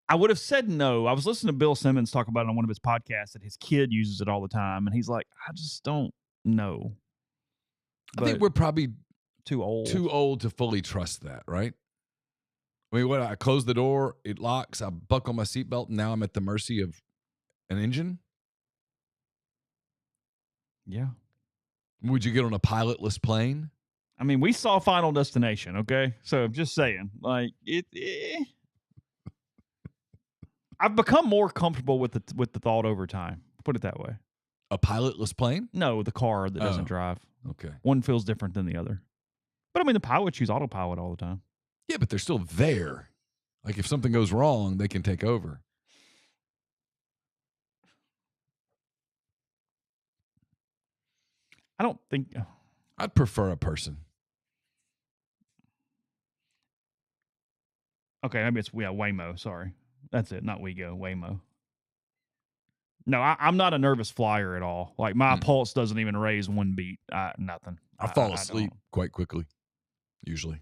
I would have said no. I was listening to Bill Simmons talk about it on one of his podcasts that his kid uses it all the time. And he's like, I just don't know. I think we're probably too old to fully trust that, right? I mean, I close the door, it locks, I buckle my seatbelt, and now I'm at the mercy of an engine? Yeah. Would you get on a pilotless plane? I mean, we saw Final Destination, okay? So I'm just saying, like, I've become more comfortable with the thought over time. Put it that way. A pilotless plane? No, the car that doesn't drive. Okay. One feels different than the other. But I mean, the pilots use autopilot all the time. Yeah, but they're still there. Like if something goes wrong, they can take over. I don't think. I'd prefer a person. Okay, maybe it's Waymo. Sorry, that's it. Not WeGo. Waymo. No, I'm not a nervous flyer at all. Like my pulse doesn't even raise one beat. Nothing. I fall asleep quite quickly, usually.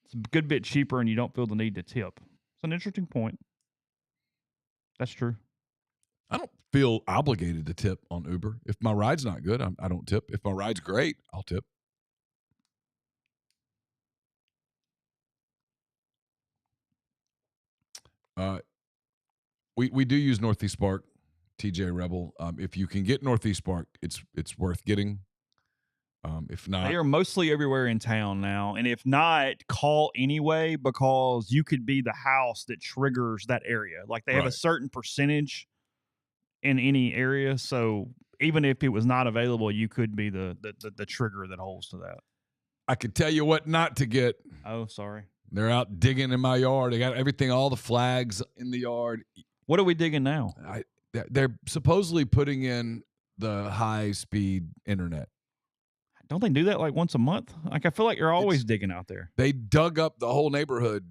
It's a good bit cheaper, and you don't feel the need to tip. It's an interesting point. That's true. I don't feel obligated to tip on Uber. If my ride's not good, I don't tip. If my ride's great, I'll tip. We do use Northeast Park, TJ Rebel. If you can get Northeast Park, it's worth getting. If not, they are mostly everywhere in town now, and if not, call anyway because you could be the house that triggers that area. Like they have a certain percentage in any area, so even if it was not available, you could be the trigger that holds to that. I could tell you what not to get. Oh, sorry. They're out digging in my yard. They got everything, all the flags in the yard. What are we digging now? They're supposedly putting in the high-speed internet. Don't they do that like once a month? Like I feel like you're always digging out there. They dug up the whole neighborhood.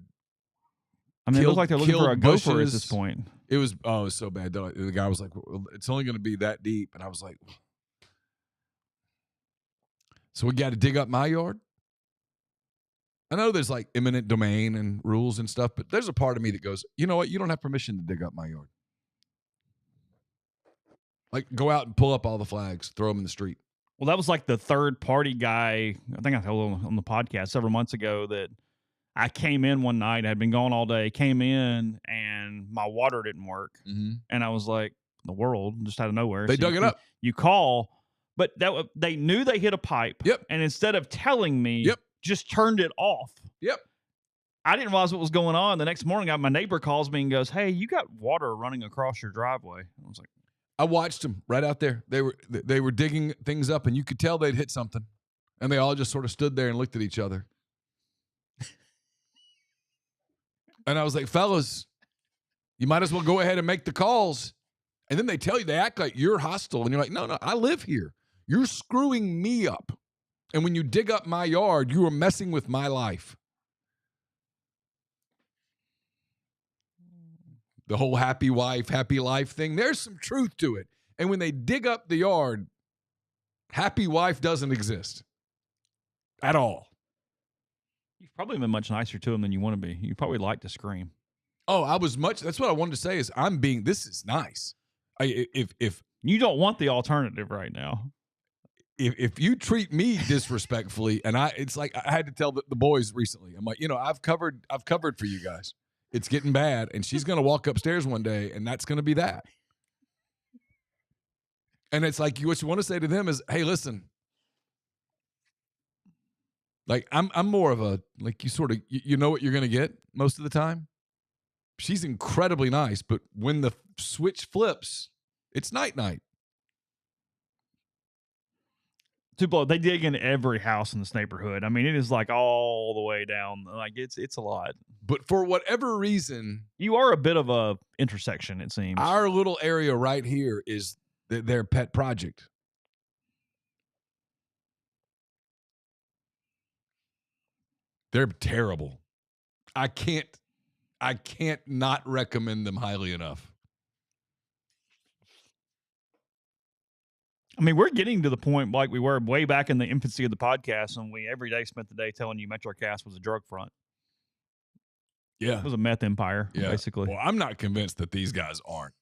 I mean, it looks like they're looking for a gopher at this point. It was so bad. The guy was like, well, "It's only going to be that deep," and I was like, "So we got to dig up my yard." I know there's like eminent domain and rules and stuff, but there's a part of me that goes, "You know what? You don't have permission to dig up my yard. Like, go out and pull up all the flags, throw them in the street." Well, that was like the third party guy. I think I told him on the podcast several months ago that I came in one night. I had been gone all day, came in, and my water didn't work. Mm-hmm. And I was like, the world, just out of nowhere. They dug it up. You call, but they knew they hit a pipe. Yep. And instead of telling me, just turned it off. Yep. I didn't realize what was going on. The next morning, my neighbor calls me and goes, "Hey, you got water running across your driveway." I was like, I watched them right out there. They were digging things up, and you could tell they'd hit something. And they all just sort of stood there and looked at each other. And I was like, "Fellas, you might as well go ahead and make the calls." And then they tell you, they act like you're hostile. And you're like, no, I live here. You're screwing me up. And when you dig up my yard, you are messing with my life. The whole happy wife, happy life thing, there's some truth to it. And when they dig up the yard, happy wife doesn't exist at all. You've probably been much nicer to him than you want to be. You probably like to scream. Oh, that's what I wanted to say is this is nice. If you don't want the alternative right now. If you treat me disrespectfully, and it's like I had to tell the boys recently, I'm like, I've covered for you guys. It's getting bad, and she's going to walk upstairs one day, and that's going to be that. And it's like what you want to say to them is, "Hey, listen, like I'm more of a like you sort of you know what you're going to get most of the time." She's incredibly nice, but when the switch flips, it's night. They dig in every house in this neighborhood. I mean, it is like all the way down. Like it's a lot. But for whatever reason, you are a bit of a intersection. It seems our little area right here is their pet project. They're terrible. I can't not recommend them highly enough. I mean, we're getting to the point like we were way back in the infancy of the podcast when we every day spent the day telling you MetroCast was a drug front. Yeah. It was a meth empire, basically. Well, I'm not convinced that these guys aren't.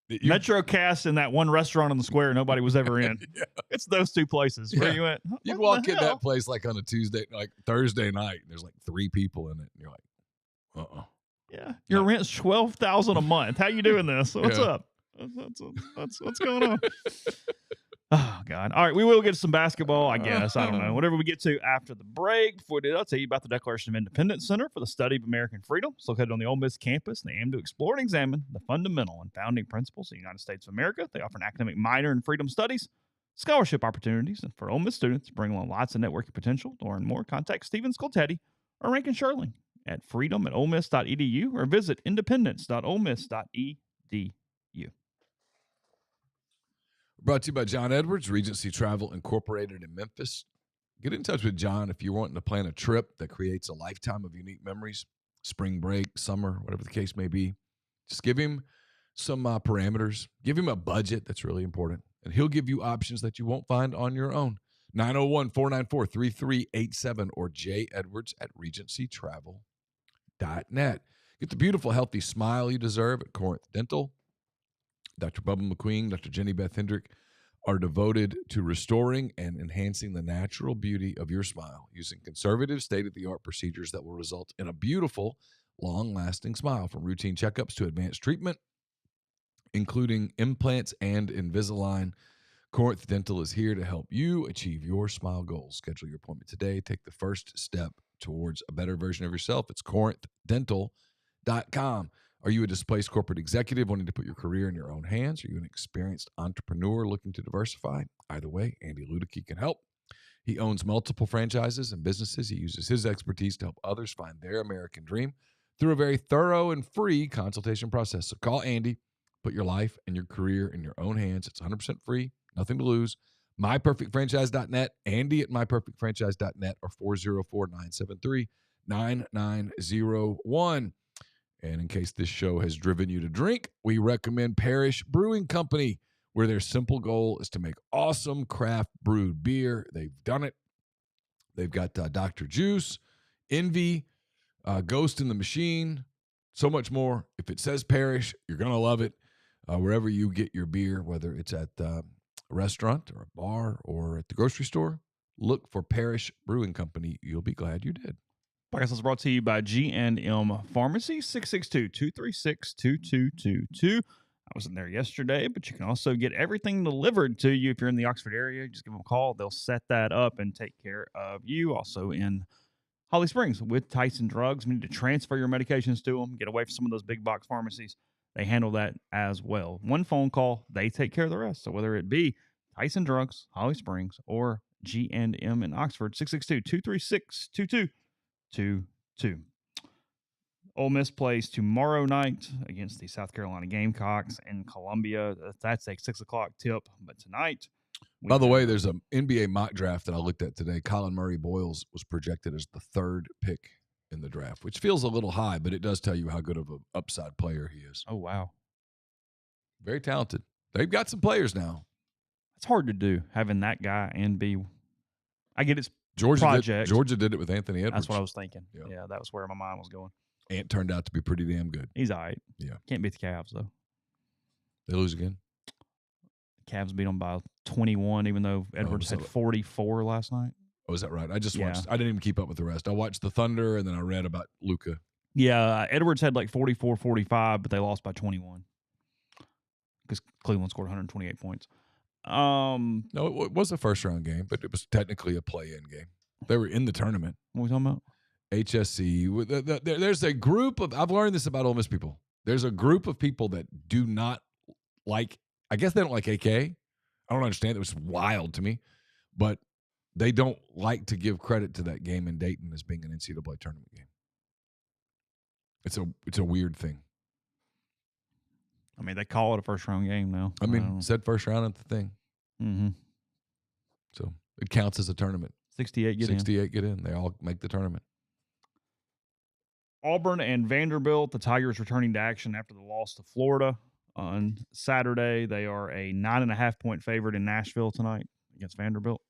MetroCast and that one restaurant on the square nobody was ever in. Yeah. It's those two places. Where you went? You'd walk in that place like on a Tuesday, like Thursday night. And there's like 3 people in it. And you're like, Yeah. Your rent's $12,000 a month. How you doing this? What's up? That's what's going on. Oh, God. All right, we will get to some basketball, I guess. I don't know. Whatever we get to after the break. Before we do, I'll tell you about the Declaration of Independence Center for the Study of American Freedom. It's located on the Ole Miss campus, and they aim to explore and examine the fundamental and founding principles of the United States of America. They offer an academic minor in freedom studies, scholarship opportunities for Ole Miss students, bring along lots of networking potential. To learn more, contact Stephen Skoltetti or Rankin Sherling at freedom@olemiss.edu or visit independence.olemiss.edu. Brought to you by John Edwards, Regency Travel Incorporated in Memphis. Get in touch with John if you're wanting to plan a trip that creates a lifetime of unique memories, spring break, summer, whatever the case may be. Just give him some parameters. Give him a budget. That's really important. And he'll give you options that you won't find on your own. 901-494-3387 or jedwards@regencytravel.net. Get the beautiful, healthy smile you deserve at Corinth Dental. Dr. Bubba McQueen, Dr. Jenny Beth Hendrick are devoted to restoring and enhancing the natural beauty of your smile using conservative, state-of-the-art procedures that will result in a beautiful, long-lasting smile. From routine checkups to advanced treatment, including implants and Invisalign, Corinth Dental is here to help you achieve your smile goals. Schedule your appointment today. Take the first step towards a better version of yourself. It's corinthdental.com. Are you a displaced corporate executive wanting to put your career in your own hands? Are you an experienced entrepreneur looking to diversify? Either way, Andy Ludicky can help. He owns multiple franchises and businesses. He uses his expertise to help others find their American dream through a very thorough and free consultation process. So call Andy. Put your life and your career in your own hands. It's 100% free, nothing to lose. MyPerfectFranchise.net, Andy at MyPerfectFranchise.net, or 404-973-9901. And in case this show has driven you to drink, we recommend Parish Brewing Company, where their simple goal is to make awesome craft brewed beer. They've done it. They've got Dr. Juice, Envy, Ghost in the Machine, so much more. If it says Parish, you're going to love it. Wherever you get your beer, whether it's at a restaurant or a bar or at the grocery store, look for Parish Brewing Company. You'll be glad you did. Podcast is brought to you by G&M Pharmacy, 662-236-2222. I wasn't there yesterday, but you can also get everything delivered to you if you're in the Oxford area. Just give them a call. They'll set that up and take care of you. Also in Holly Springs with Tyson Drugs. We need to transfer your medications to them, get away from some of those big box pharmacies. They handle that as well. One phone call, they take care of the rest. So whether it be Tyson Drugs, Holly Springs, or G&M in Oxford, 662-236-2222. Ole Miss plays tomorrow night against the South Carolina Gamecocks in Columbia. That's a 6 o'clock tip. But tonight, by the way, there's an NBA mock draft that I looked at today. Colin Murray Boyles was projected as the third pick in the draft, which feels a little high, but it does tell you how good of an upside player he is. Oh, wow. Very talented. They've got some players now. It's hard to do, having that guy and be – I get it's Georgia project. Georgia did it with Anthony Edwards. That's what I was thinking. Yeah, that was where my mind was going. Ant turned out to be pretty damn good. He's all right. Yeah. Can't beat the Cavs, though. They lose again? Cavs beat them by 21, even though Edwards had 44 last night. Oh, is that right? I just watched. I didn't even keep up with the rest. I watched the Thunder, and then I read about Luka. Yeah, Edwards had like 44, 45, but they lost by 21 because Cleveland scored 128 points. No, it was a first-round game, but it was technically a play-in game. They were in the tournament. What are we talking about? HSC. There's a group of – I've learned this about Ole Miss people. There's a group of people that do not like – I guess they don't like AK. I don't understand. It was wild to me. But they don't like to give credit to that game in Dayton as being an NCAA tournament game. It's a weird thing. I mean, they call it a first-round game now. I mean, said first round at the thing. Mm-hmm. So it counts as a tournament. 68 get 68 get in. They all make the tournament. Auburn and Vanderbilt, the Tigers returning to action after the loss to Florida on Saturday. They are a 9.5-point favorite in Nashville tonight against Vanderbilt.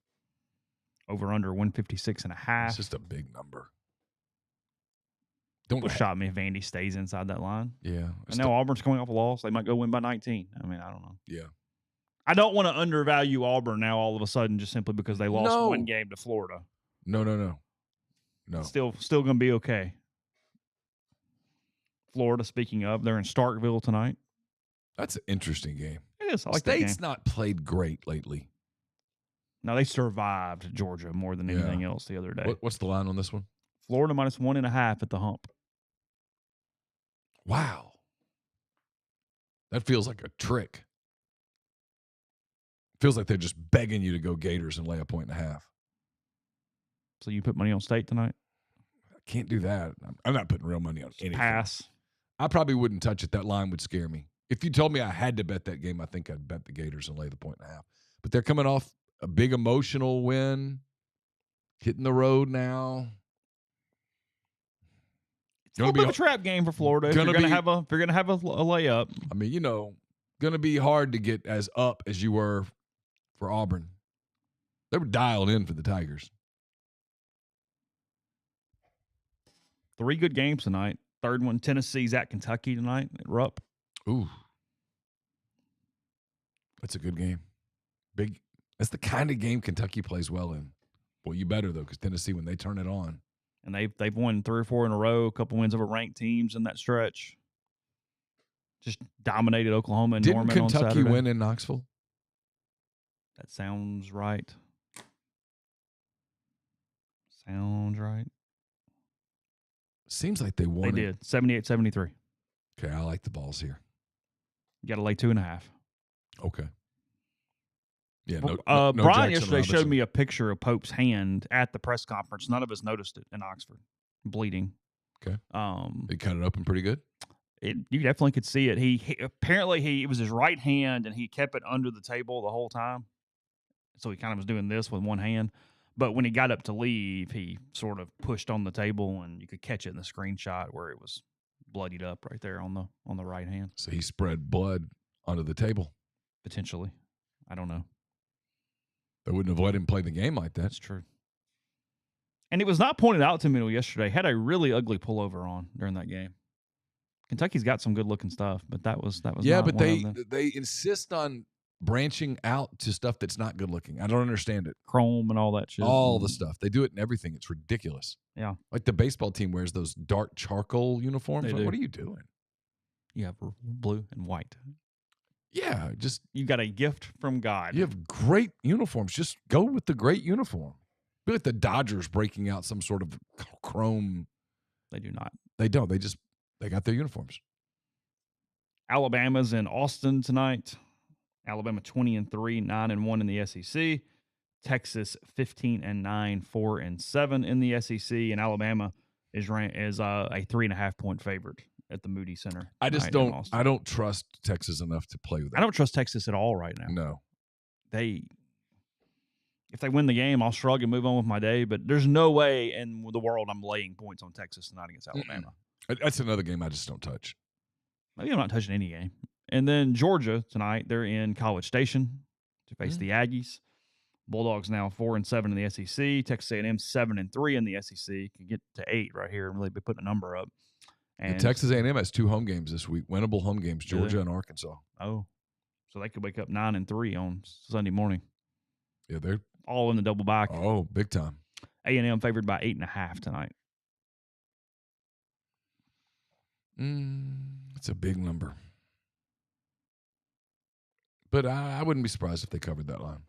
Over under 156.5. It's just a big number. Don't shot me if Vandy stays inside that line. Yeah. And now Auburn's coming off a loss. They might go win by 19. I mean, I don't know. Yeah. I don't want to undervalue Auburn now all of a sudden just simply because they lost one game to Florida. No. Still going to be okay. Florida, speaking of, they're in Starkville tonight. That's an interesting game. It is. I like that game. State's not played great lately. Now, they survived Georgia more than anything else the other day. What's the line on this one? Florida minus 1.5 at the hump. Wow. That feels like a trick. Feels like they're just begging you to go Gators and lay 1.5. So you put money on State tonight? I can't do that. I'm not putting real money on anything. Pass. I probably wouldn't touch it. That line would scare me. If you told me I had to bet that game, I think I'd bet the Gators and lay the 1.5. But they're coming off a big emotional win, hitting the road now. It's a little bit of a trap game for Florida. If you're going to have a layup. I mean, going to be hard to get as up as you were for Auburn. They were dialed in for the Tigers. 3 good games tonight. Third one, Tennessee's at Kentucky tonight at Rupp. Ooh. That's a good game. Big. That's the kind of game Kentucky plays well in. Well, you better, though, because Tennessee, when they turn it on. And they've won 3 or 4 in a row, a couple wins over ranked teams in that stretch. Just dominated Oklahoma and Norman on Saturday. Didn't Kentucky win in Knoxville? That sounds right. Sounds right. Seems like they won. They did. 78-73. Okay, I like the balls here. You got to lay 2.5. Okay. Yeah, no Brian Jackson yesterday Robinson. showed me a picture of Pope's hand at the press conference. None of us noticed it in Oxford. Bleeding. Okay. He cut it open pretty good? You definitely could see it. It was his right hand, and he kept it under the table the whole time. So he kind of was doing this with one hand. But when he got up to leave, he sort of pushed on the table, and you could catch it in the screenshot where it was bloodied up right there on the right hand. So he spread blood onto the table. Potentially. I don't know. They wouldn't have let him play the game like that. That's true. And it was not pointed out to me yesterday. Had a really ugly pullover on during that game. Kentucky's got some good-looking stuff, but that was yeah. Not But one they insist on branching out to stuff that's not good-looking. I don't understand it. Chrome and all that shit. All the stuff they do it in everything. It's ridiculous. Yeah, like the baseball team wears those dark charcoal uniforms. What are you doing? You have blue and white. Yeah, just you got a gift from God. You have great uniforms. Just go with the great uniform. Be like the Dodgers breaking out some sort of chrome. They do not. They don't. They got their uniforms. Alabama's in Austin tonight. Alabama 20-3, 9-1 in the SEC. Texas 15-9, 4-7 in the SEC, and Alabama is a 3.5 point favorite at the Moody Center. I just don't. I don't trust Texas enough to play with them. I don't trust Texas at all right now. No. If they win the game, I'll shrug and move on with my day. But there's no way in the world I'm laying points on Texas tonight against Alabama. That's another game I just don't touch. Maybe I'm not touching any game. And then Georgia tonight, they're in College Station to face the Aggies. Bulldogs now 4-7 in the SEC. Texas A&M 7-3 in the SEC. Can get to 8 right here and really be putting a number up. And Texas A&M has 2 home games this week, winnable home games, Georgia and Arkansas. Oh, so they could wake up 9-3 on Sunday morning. Yeah, they're all in the double back. Oh, big time. A&M favored by 8.5 tonight. It's a big number. But I wouldn't be surprised if they covered that line.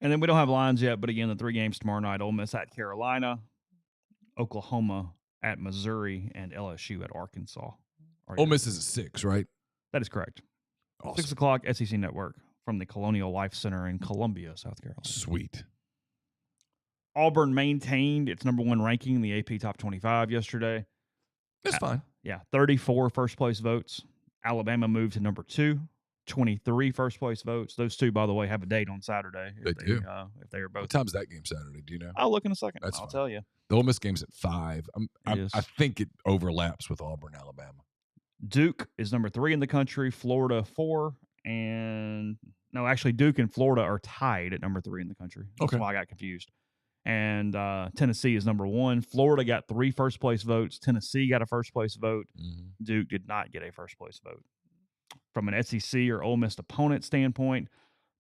And then we don't have lines yet, but again, the 3 games tomorrow night: Ole Miss at Carolina, Oklahoma at Missouri, and LSU at Arkansas. Ole Miss is at 6, right? That is correct. Awesome. 6 o'clock, SEC Network from the Colonial Life Center in Columbia, South Carolina. Sweet. Auburn maintained its number 1 ranking in the AP Top 25 yesterday. That's fine. Yeah, 34 first-place votes. Alabama moved to number 2, 23 first-place votes. Those 2, by the way, have a date on Saturday. They do. If they are both. What time's that game Saturday? Do you know? I'll look in a second. I'll tell you. The Ole Miss game's at 5. I think it overlaps with Auburn, Alabama. Duke is number 3 in the country. Florida 4, and no, actually Duke and Florida are tied at number 3 in the country. That's why I got confused. And Tennessee is number 1. Florida got 3 first-place votes. Tennessee got a first-place vote. Duke did not get a first-place vote. From an SEC or Ole Miss opponent standpoint,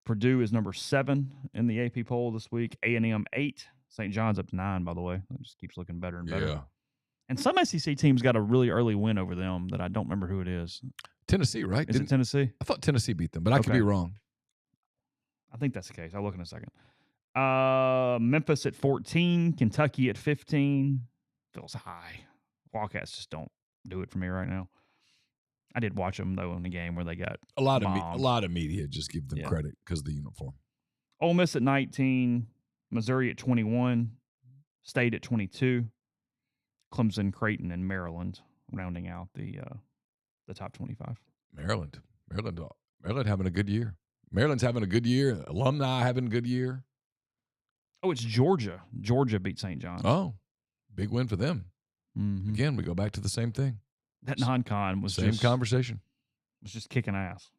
Purdue is number 7 in the AP poll this week. A&M 8. St. John's up to 9, by the way. It just keeps looking better and better. Yeah. And some SEC teams got a really early win over them that I don't remember who it is. Tennessee, right? Is it Tennessee? I thought Tennessee beat them, but I could be wrong. I think that's the case. I'll look in a second. Memphis at 14, Kentucky at 15. Feels high. Wildcats just don't do it for me right now. I did watch them though in the game where they got A lot bombed. of media just give them credit because of the uniform. Ole Miss at 19, Missouri at 21, State at 22, Clemson, Creighton, and Maryland rounding out the top 25. Maryland having a good year. Maryland's having a good year. Alumni having a good year. Oh, it's Georgia. Georgia beat St. John's. Oh, big win for them. Mm-hmm. Again, we go back to the same thing. That non-con was same conversation. Was just kicking ass.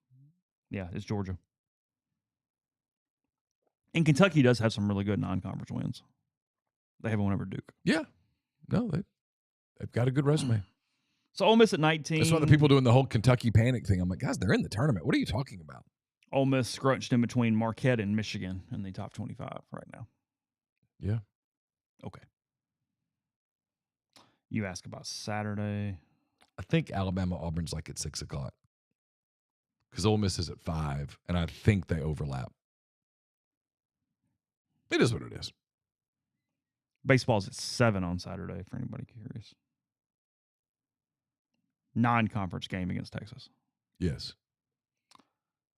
Yeah, it's Georgia. And Kentucky does have some really good non-conference wins. They have one over Duke. Yeah. No, they've got a good resume. So Ole Miss at 19. That's why the people doing the whole Kentucky panic thing. I'm like, guys, they're in the tournament. What are you talking about? Ole Miss scrunched in between Marquette and Michigan in the top 25 right now. Yeah. Okay. You ask about Saturday. I think Alabama-Auburn's like at 6 o'clock. Because Ole Miss is at 5, and I think they overlap. It is what it is. Baseball's at 7 on Saturday, for anybody curious. Non-conference game against Texas. Yes.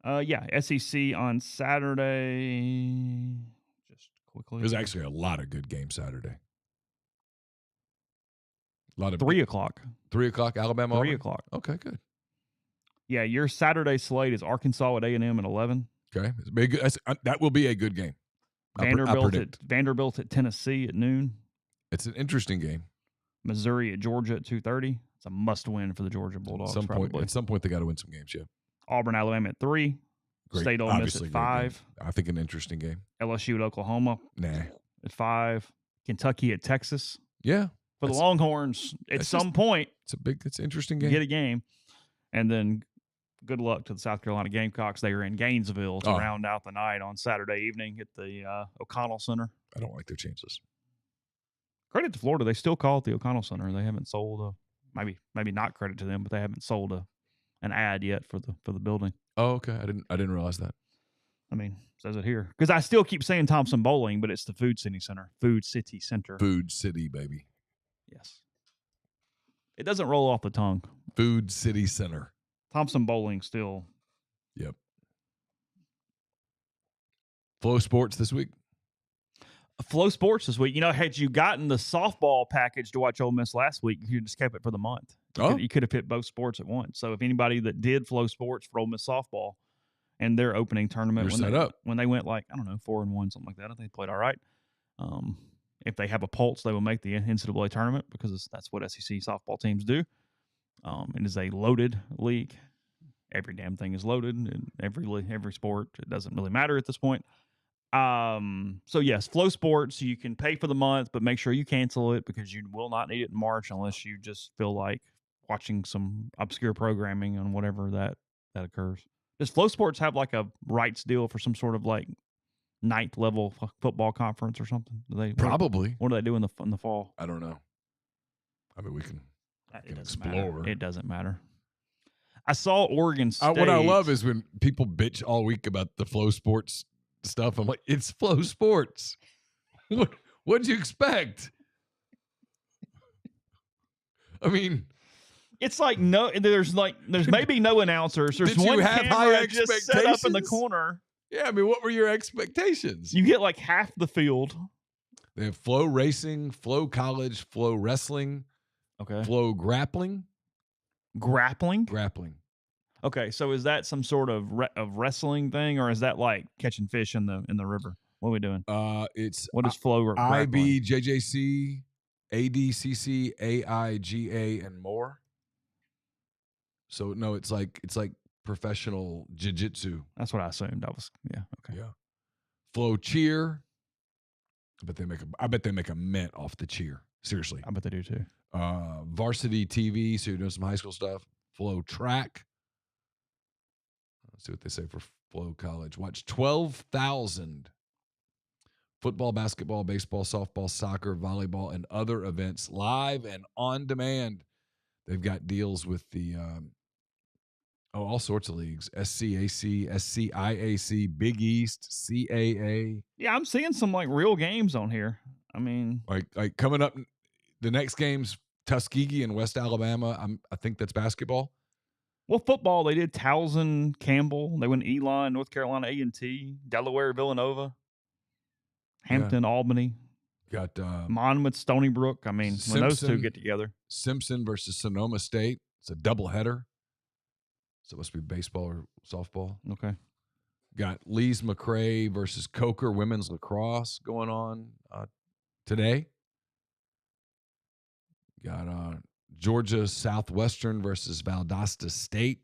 Yeah, SEC on Saturday. Just quickly. There's actually a lot of good games Saturday. A lot of 3 o'clock. 3 o'clock, Alabama. 3 o'clock. Okay, good. Yeah, your Saturday slate is Arkansas at A&M at 11. Okay, that will be a good game. Vanderbilt at Tennessee at noon. It's an interesting game. Missouri at Georgia at 2:30. It's a must-win for the Georgia Bulldogs. At some point, they got to win some games. Yeah. Auburn, Alabama at 3. Great. State Ole Miss at 5. I think an interesting game. LSU at Oklahoma. Nah. At 5. Kentucky at Texas. Yeah. For the Longhorns, at some point, it's an interesting game. Get a game. And then good luck to the South Carolina Gamecocks. They are in Gainesville to round out the night on Saturday evening at the O'Connell Center. I don't like their chances. Credit to Florida. They still call it the O'Connell Center. They haven't sold maybe not credit to them, but they haven't sold an ad yet for the building. Oh, okay. I didn't realize that. I mean, says it here. Because I still keep saying Thompson Bowling, but it's the Food City Center. Food City Center. Food City, baby. Yes. It doesn't roll off the tongue. Food City Center. Thompson Bowling still. Yep. FloSports this week. FloSports this week. Had you gotten the softball package to watch Ole Miss last week, you just kept it for the month. You could have hit both sports at once. So if anybody that did FloSports for Ole Miss softball and their opening tournament when they went 4-1, something like that, I think they played all right. If they have a pulse, they will make the NCAA tournament because that's what SEC softball teams do. It is a loaded league. Every damn thing is loaded in every sport. It doesn't really matter at this point. So yes, FloSports, you can pay for the month, but make sure you cancel it because you will not need it in March unless you just feel like watching some obscure programming on whatever that occurs. Does FloSports have like a rights deal for some sort of like 9th level football conference or something? Probably. What do they do in the fall? I don't know. I mean, we can explore. Matter. It doesn't matter. I saw Oregon State. What I love is when people bitch all week about the FloSports stuff. I'm like, it's FloSports. What'd you expect? I mean, it's like there's maybe no announcers. There's one camera just set up in the corner. Yeah, I mean, what were your expectations? You get like half the field. They have Flow Racing, Flow College, Flow Wrestling, okay, Flow Grappling. Grappling. Okay, so is that some sort of wrestling thing, or is that like catching fish in the river? What are we doing? It's what is Flow Grappling? IBJJC, ADCC, AIGA, and more. So no, it's like professional jiu-jitsu. That's what I assumed. Okay. Yeah. Flow Cheer. I bet they make a mint off the cheer. Seriously. I bet they do too. Varsity TV, so you're doing some high school stuff. Flow Track. Let's see what they say for Flow College. Watch 12,000 football, basketball, baseball, softball, soccer, volleyball, and other events live and on demand. They've got deals with the Oh, all sorts of leagues. SCAC, SCIAC, Big East, CAA. Yeah, I'm seeing some like real games on here. I mean, Like coming up, the next game's Tuskegee and West Alabama. I think that's basketball. well, football they did Towson, Campbell. They went Elon, North Carolina A&T, Delaware, Villanova, Hampton, Albany, Got Monmouth, Stony Brook. I mean, when those two Simpson. get together, Simpson versus Sonoma State. It's a doubleheader. So it must be baseball or softball. okay. Got Lee's McCready versus Coker women's lacrosse going on today. Got Georgia Southwestern versus Valdosta State.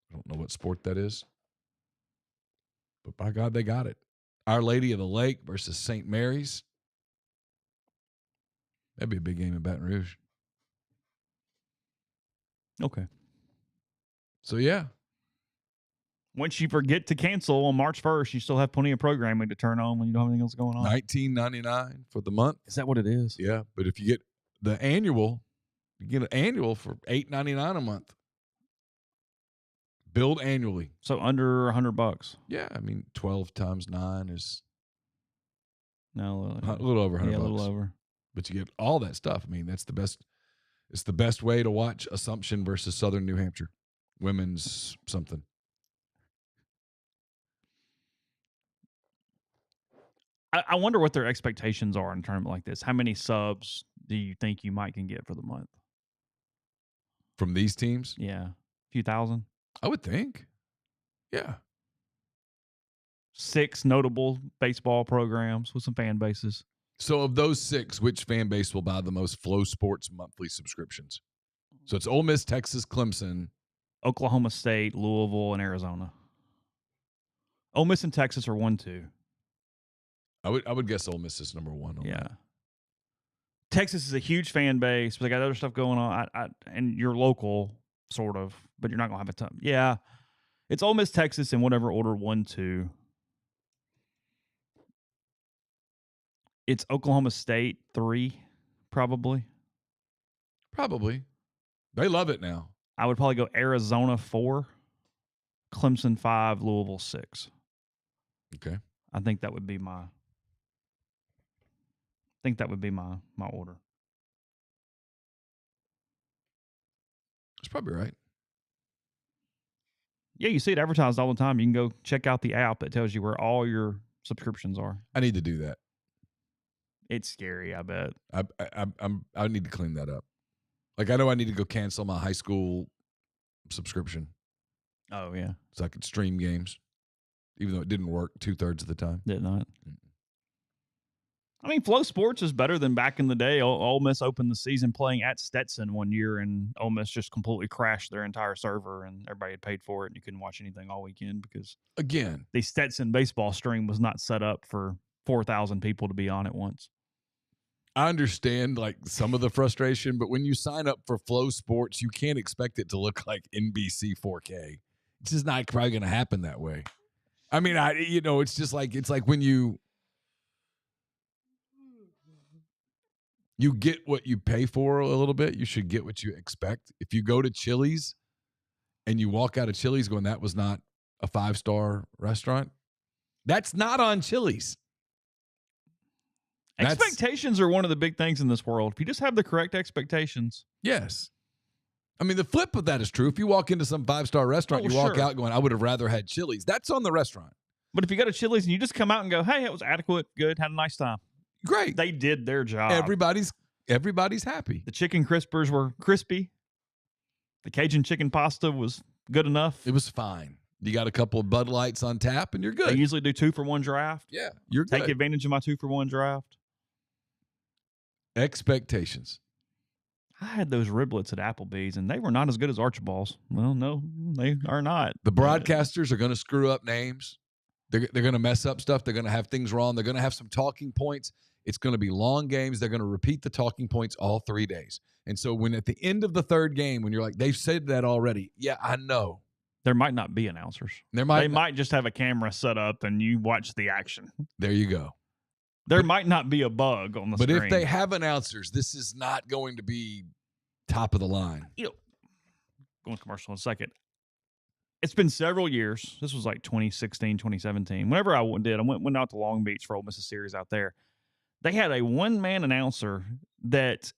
I don't know what sport that is, but by God, they got it. Our Lady of the Lake versus St. Mary's. That'd be a big game in Baton Rouge. Okay. So, yeah. Once you forget to cancel on March 1st, you still have plenty of programming to turn on when you don't have anything else going on. $19.99 for the month. Is that what it is? Yeah, but if you get the annual, you get an annual for $8.99 a month. Billed annually. So under $100. Yeah, I mean 12 times 9 is No, a little over $100. yeah, a little over. But you get all that stuff. I mean, that's the best. It's the best way to watch Assumption versus Southern New Hampshire, women's something. I wonder what their expectations are in a tournament like this. How many subs do you think you might can get for the month? From these teams? Yeah, a few thousand. I would think. Yeah. 6 notable baseball programs with some fan bases. So of those 6, which fan base will buy the most FloSports monthly subscriptions? So it's Ole Miss, Texas, Clemson, Oklahoma State, Louisville, and Arizona. Ole Miss and Texas are 1-2. I would guess Ole Miss is number 1 on Yeah. that. Texas is a huge fan base, but they got other stuff going on. And you're local, sort of, but you're not going to have a ton. Yeah. It's Ole Miss, Texas, in whatever order 1-2. It's Oklahoma State 3, probably. Probably. They love it now. I would probably go Arizona 4, Clemson 5, Louisville 6. Okay. I think that would be my order. That's probably right. Yeah, you see it advertised all the time. You can go check out the app that tells you where all your subscriptions are. I need to do that. It's scary, I bet. I need to clean that up. Like I know I need to go cancel my high school subscription Oh, yeah. so I could stream games, even though it didn't work 2/3 of the time. Did not. I mean, FloSports is better than back in the day. Ole Miss opened the season playing at Stetson one year, and Ole Miss just completely crashed their entire server, and everybody had paid for it, and you couldn't watch anything all weekend because Again, the Stetson baseball stream was not set up for 4,000 people to be on at once. I understand like some of the frustration, but when you sign up for FloSports, you can't expect it to look like NBC 4K. It's just not probably going to happen that way. I mean, it's just like when you get what you pay for a little bit, you should get what you expect. If you go to Chili's and you walk out of Chili's going, that was not a 5-star restaurant, that's not on Chili's. Expectations are one of the big things in this world. If you just have the correct expectations. Yes. I mean, the flip of that is true. If you walk into some 5-star restaurant, you walk out going, I would have rather had Chili's. That's on the restaurant. But if you go to Chili's and you just come out and go, hey, it was adequate, good, had a nice time. Great. They did their job. Everybody's happy. The chicken crispers were crispy. The Cajun chicken pasta was good enough. It was fine. You got a couple of Bud Lights on tap, and you're good. They usually do 2-for-1 draft. Yeah, you're good. Take advantage of my 2-for-1 draft. Expectations. I had those riblets at Applebee's, and they were not as good as Archibald's. Well, no, they are not. The broadcasters are going to screw up names. They're going to mess up stuff. They're going to have things wrong. They're going to have some talking points. It's going to be long games. They're going to repeat the talking points all 3 days. And so when at the end of the third game, when you're like, they've said that already. Yeah, I know. There might not be announcers. They might just have a camera set up and you watch the action. There you go. There might not be a bug on the screen. But if they have announcers, this is not going to be top of the line. Going to commercial in a second. it's been several years. This was like 2016, 2017. Whenever I went out to Long Beach for Ole Miss series out there. They had a one-man announcer that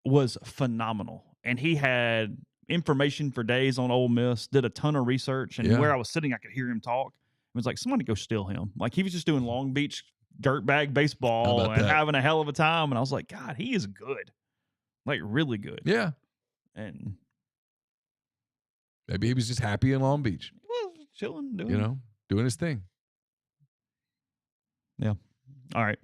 was phenomenal, and he had information for days on Ole Miss, did a ton of research, and Yeah. where I was sitting, I could hear him talk. It was like, somebody go steal him. Like, he was just doing Long Beach dirtbag How baseball about and that? having a hell of a time, and I was like, God, he is good. Like, really good. Yeah. And Maybe he was just happy in Long Beach, well, chilling, doing doing his thing. Yeah. All right.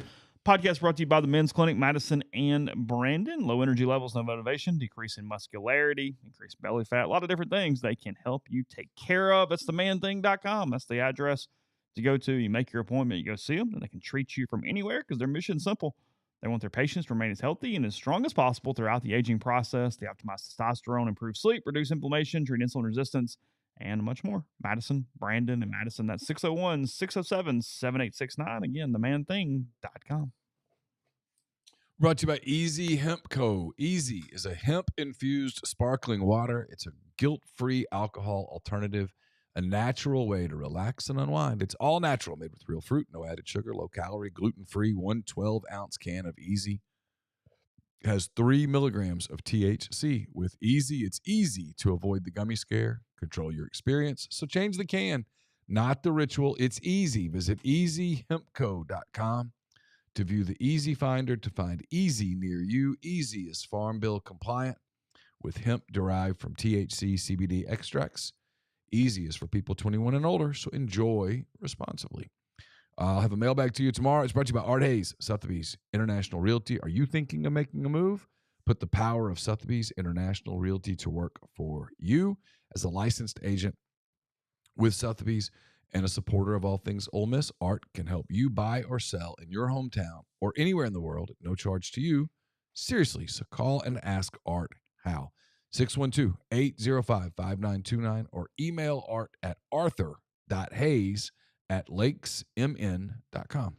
Podcast brought to you by the Men's Clinic, Madison and Brandon. Low energy levels, no motivation, decrease in muscularity, increased belly fat, a lot of different things they can help you take care of. That's themanthing.com. That's the address to go to. You make your appointment, you go see them, and they can treat you from anywhere because their mission is simple. They want their patients to remain as healthy and as strong as possible throughout the aging process. They optimize testosterone, improve sleep, reduce inflammation, treat insulin resistance, and much more. Madison, Brandon, and Madison. That's 601 607 7869. Again, themanthing.com. Brought to you by Easy Hemp Co. Easy is a hemp-infused sparkling water. It's a guilt-free alcohol alternative, a natural way to relax and unwind. It's all natural, made with real fruit, no added sugar, low calorie, gluten-free, 112-ounce can of Easy. It has 3 milligrams of THC. With Easy, it's easy to avoid the gummy scare, control your experience. So change the can, not the ritual. It's easy. Visit easyhempco.com to view the Easy Finder to find Easy near you. Easy is Farm Bill compliant with hemp derived from THC CBD extracts. Easy is for people 21 and older, so enjoy responsibly. I'll have a mailbag to you tomorrow. It's brought to you by Art Hayes, Sotheby's International Realty. Are you thinking of making a move? Put the power of Sotheby's International Realty to work for you. As a licensed agent with Sotheby's and a supporter of all things Ole Miss, Art can help you buy or sell in your hometown or anywhere in the world at no charge to you. Seriously, so call and ask Art how. 612-805-5929 or email Art at arthur.hayes@lakesmn.com.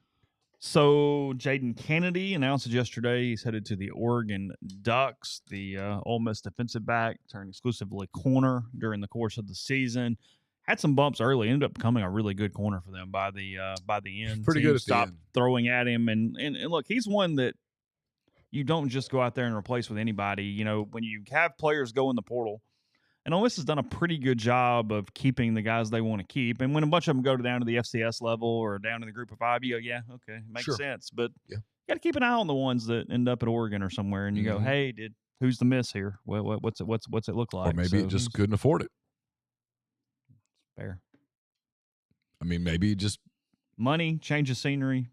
So Jaden Kennedy announced yesterday he's headed to the Oregon Ducks. The Ole Miss defensive back turned exclusively corner during the course of the season. Had some bumps early, ended up becoming a really good corner for them by the end. Pretty Teams good at the stopped end. throwing at him, and look, he's one that you don't just go out there and replace with anybody. You know, when you have players go in the portal, and Ole Miss has done a pretty good job of keeping the guys they want to keep. And when a bunch of them go down to the FCS level or down to the group of five, you go, yeah, okay, makes sense. But Yeah. you got to keep an eye on the ones that end up at Oregon or somewhere, and you go, hey, who's the miss here? What's it look like? Or maybe it just couldn't afford it. Fair. I mean, maybe just money, change of scenery,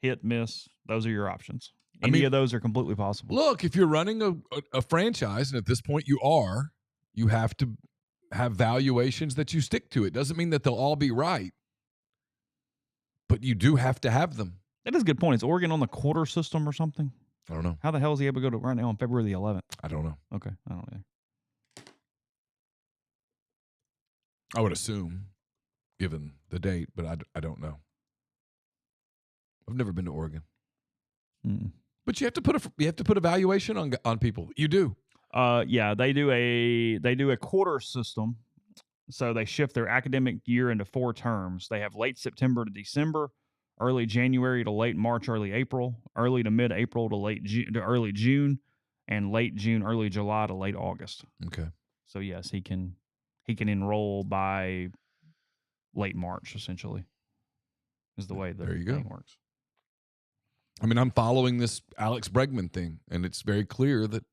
hit, miss. Those are your options. Any of those are completely possible. Look, if you're running a franchise, and at this point you have to have valuations that you stick to. It doesn't mean that they'll all be right, but you do have to have them. That is a good point. Is Oregon on the quarter system or something? I don't know. How the hell is he able to go to right now on February the 11th? I don't know. Okay, I don't know. I would assume, given the date, but I don't know. I've never been to Oregon. But you have to put a valuation on people. You do. Yeah, they do a quarter system. So they shift their academic year into 4 terms. They have late September to December, early January to late March, early April, early to mid-April to early June, and late June, early July to late August. Okay. So yes, he can enroll by late March, essentially, is the way the thing works. I mean, I'm following this Alex Bregman thing, and it's very clear that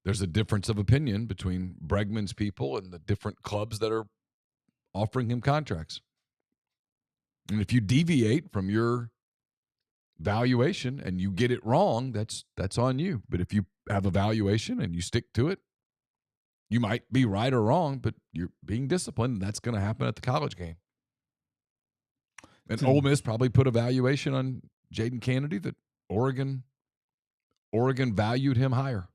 there's a difference of opinion between Bregman's people and the different clubs that are offering him contracts. And if you deviate from your valuation and you get it wrong, that's on you. But if you have a valuation and you stick to it, you might be right or wrong, but you're being disciplined, and that's going to happen at the college game. And Ole Miss probably put a valuation on Jaden Kennedy that Oregon valued him higher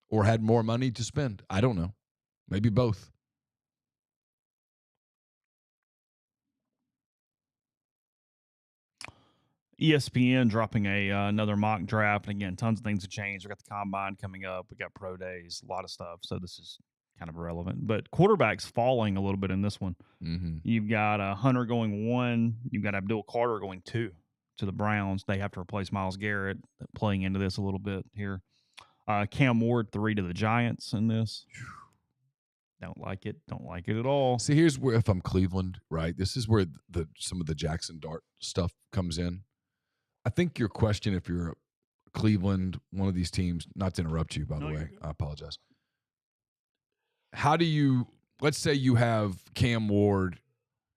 or had more money to spend. I don't know. Maybe both. ESPN dropping another mock draft. And again, tons of things have changed. We got the combine coming up. We got pro days, a lot of stuff. So this is kind of irrelevant. But quarterback's falling a little bit in this one. Mm-hmm. You've got Hunter going 1. You've got Abdul Carter going 2 to the Browns. They have to replace Myles Garrett, playing into this a little bit here. Cam Ward 3 to the Giants in this. Don't like it. Don't like it at all. See, here's where, if I'm Cleveland, right, this is where some of the Jackson Dart stuff comes in. I think your question, if you're Cleveland, one of these teams, not to interrupt you, by the way, I apologize. How do you, let's say you have Cam Ward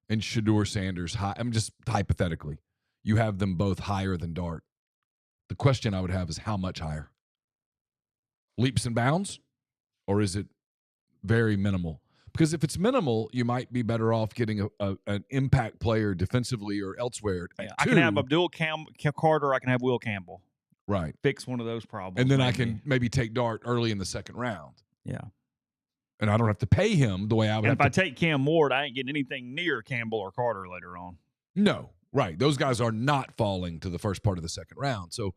and Shedeur Sanders high. I'm just hypothetically, you have them both higher than Dart. The question I would have is how much higher? Leaps and bounds? Or is it very minimal? Because if it's minimal, you might be better off getting an impact player defensively or elsewhere. Yeah, I can have Abdul Carter. I can have Will Campbell. Right. Fix one of those problems. And then I can maybe take Dart early in the second round. Yeah. And I don't have to pay him the way I would. And if I take Cam Ward, I ain't getting anything near Campbell or Carter later on. No. Right. Those guys are not falling to the first part of the second round. So,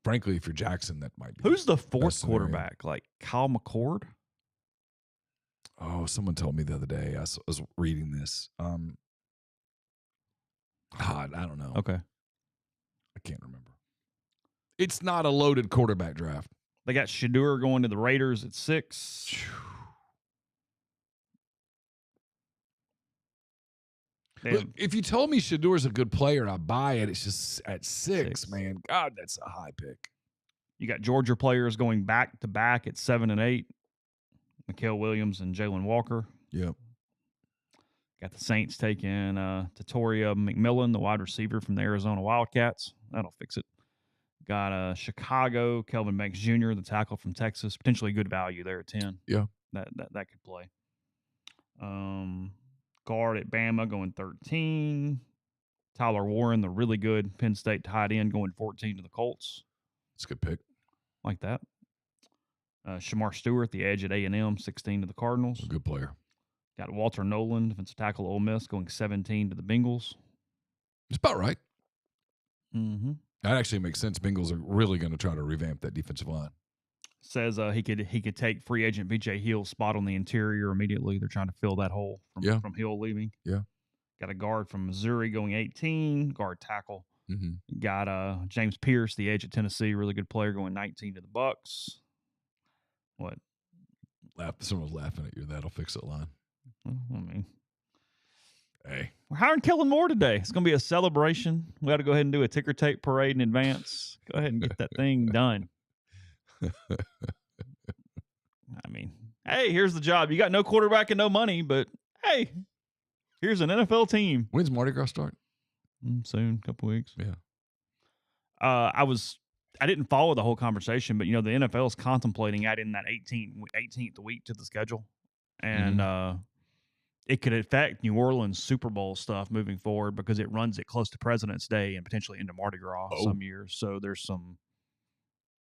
frankly, if you're Jackson, that might be. Who's the fourth quarterback? Like Kyle McCord? Oh, someone told me the other day. I was reading this. I don't know. Okay. I can't remember. It's not a loaded quarterback draft. They got Shedeur going to the Raiders at 6. Look, if you told me Shadeur's a good player, I buy it. It's just at 6, man. God, that's a high pick. You got Georgia players going back to back at 7 and 8. Mikael Williams and Jalen Walker. Yep. Got the Saints taking Tatoria McMillan, the wide receiver from the Arizona Wildcats. That'll fix it. Got Chicago, Kelvin Banks Jr., the tackle from Texas. Potentially good value there at 10. Yeah. That could play. Guard at Bama going 13. Tyler Warren, the really good Penn State tight end, going 14 to the Colts. That's a good pick. Like that. Shamar Stewart, the edge at A&M, 16 to the Cardinals. A good player. Got Walter Nolan, defensive tackle Ole Miss, going 17 to the Bengals. It's about right. Mm-hmm. That actually makes sense. Bengals are really going to try to revamp that defensive line. Says he could take free agent B.J. Hill's spot on the interior immediately. They're trying to fill that hole from Hill leaving. Yeah. Got a guard from Missouri going 18, guard tackle. Mm-hmm. Got James Pierce, the edge at Tennessee, really good player, going 19 to the Bucks. What? Someone's laughing at your that'll fix it line. I mean, hey, we're hiring Kellen Moore today. It's going to be a celebration. We got to go ahead and do a ticker tape parade in advance. Go ahead and get that thing done. I mean, hey, here's the job. You got no quarterback and no money, but hey, here's an NFL team. When's Mardi Gras start? Soon, a couple weeks. Yeah. I didn't follow the whole conversation, but the NFL is contemplating adding that 18th week to the schedule, and it could affect New Orleans Super Bowl stuff moving forward because it runs it close to President's Day and potentially into Mardi Gras some years. So there's some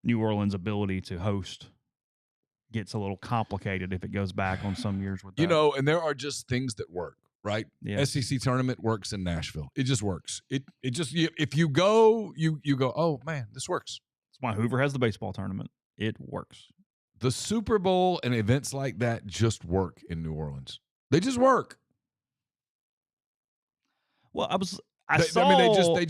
New Orleans ability to host gets a little complicated if it goes back on some years with that. And there are just things that work, right? Yeah. SEC tournament works in Nashville. It just works. It just if you go, you go, oh man, this works. That's why Hoover has the baseball tournament. It works. The Super Bowl and events like that just work in New Orleans. They just work. Well, they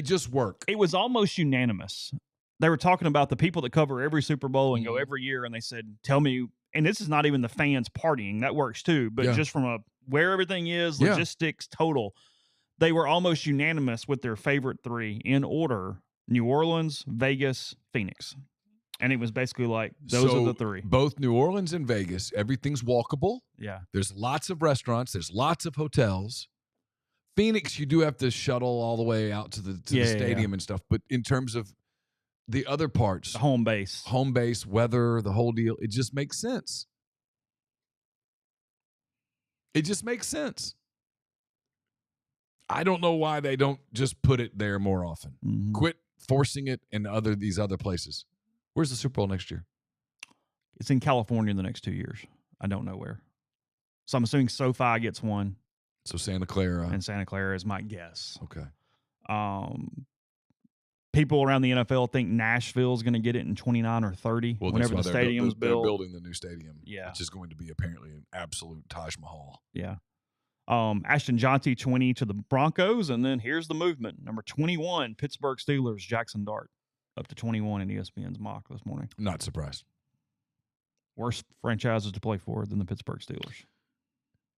just work. It was almost unanimous. They were talking about the people that cover every Super Bowl and go every year, and they said, tell me, and this is not even the fans partying, that works too, but just from where everything is, logistics, total, they were almost unanimous with their favorite 3 in order: New Orleans, Vegas, Phoenix. And it was basically like, those are the 3. Both New Orleans and Vegas, everything's walkable. Yeah. There's lots of restaurants. There's lots of hotels. Phoenix, you do have to shuttle all the way out to the stadium and stuff. But in terms of the other parts, the home base, weather, the whole deal, it just makes sense. It just makes sense. I don't know why they don't just put it there more often. Mm-hmm. Quit forcing it in these other places. Where's the Super Bowl next year? It's in California in the next 2 years. I don't know where. So I'm assuming SoFi gets one. So Santa Clara. And Santa Clara is my guess. Okay. people around the NFL think Nashville is going to get it in 29 or 30 whenever the stadium's they're built. building the new stadium, Yeah. which is going to be apparently an absolute Taj Mahal. Yeah. Ashton Jonty 20 to the Broncos, and then here's the movement. Number 21, Pittsburgh Steelers, Jackson Dart, up to 21 in ESPN's mock this morning. Not surprised. Worst franchises to play for than the Pittsburgh Steelers.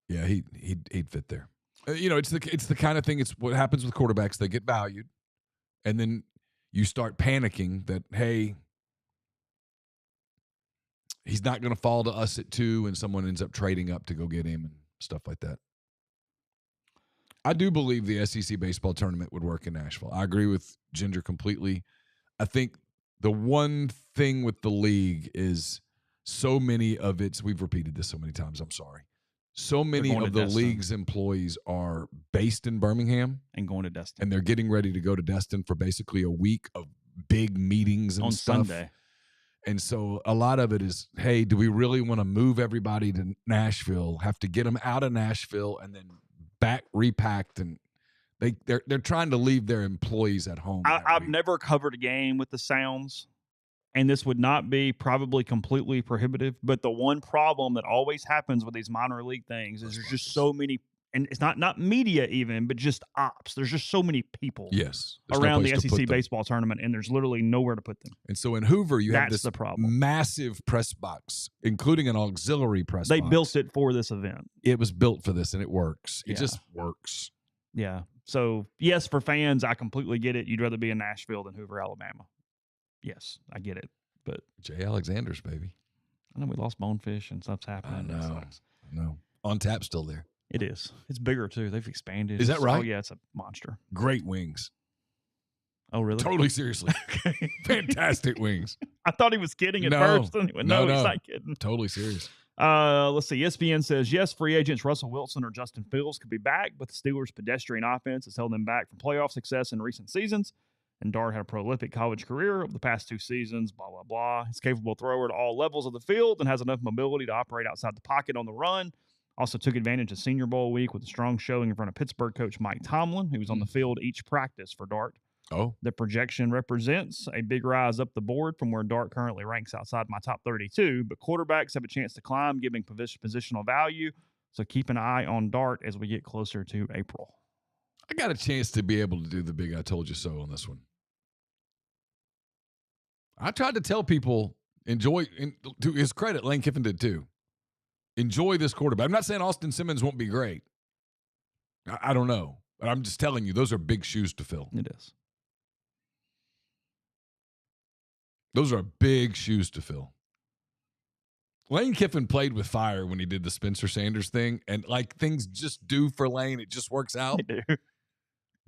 Yeah, he'd fit there. It's the kind of thing. It's what happens with quarterbacks. They get valued, and then you start panicking that, hey, he's not going to fall to us at 2, and someone ends up trading up to go get him and stuff like that. I do believe the SEC baseball tournament would work in Nashville. I agree with Ginger completely. I think the one thing with the league is so many of its, we've repeated this so many times, I'm sorry. So many of the league's employees are based in Birmingham. And going to Destin. And they're getting ready to go to Destin for basically a week of big meetings and on stuff. Sunday. And so a lot of it is, hey, do we really want to move everybody to Nashville, have to get them out of Nashville and then back repacked, and they're trying to leave their employees at home. I've never covered a game with the sounds, and this would not be probably completely prohibitive, but the one problem that always happens with these minor league things is there's just so many, and it's not media even, but just ops. There's just so many people around the SEC baseball tournament, and there's literally nowhere to put them. And so in Hoover, you have this the problem. Massive press box, including an auxiliary press box. They built it for this event. It was built for this, and it works. It just works. Yeah. So, yes, for fans, I completely get it. You'd rather be in Nashville than Hoover, Alabama. Yes, I get it. But Jay Alexander's, baby. I know we lost Bonefish and stuff's happening. I know. On Tap still there. It is. It's bigger, too. They've expanded. Is that right? Oh, yeah, it's a monster. Great wings. Oh, really? Totally seriously. Okay. Fantastic wings. I thought he was kidding at first. Anyway, no, he's not kidding. Totally serious. Let's see. ESPN says, yes, free agents Russell Wilson or Justin Fields could be back, but the Steelers' pedestrian offense has held them back from playoff success in recent seasons. And Dart had a prolific college career over the past 2 seasons, blah, blah, blah. He's a capable thrower at all levels of the field and has enough mobility to operate outside the pocket on the run. Also took advantage of Senior Bowl week with a strong showing in front of Pittsburgh coach Mike Tomlin, who was on the field each practice for Dart. Oh. The projection represents a big rise up the board from where Dart currently ranks outside my top 32, but quarterbacks have a chance to climb, giving positional value. So keep an eye on Dart as we get closer to April. I got a chance to be able to do the big I told you so on this one. I tried to tell people, enjoy, to his credit, Lane Kiffin did too. Enjoy this quarterback. I'm not saying Austin Simmons won't be great. I don't know. But I'm just telling you, those are big shoes to fill. It is. Those are big shoes to fill. Lane Kiffin played with fire when he did the Spencer Sanders thing, and like things just do for Lane. It just works out. They do.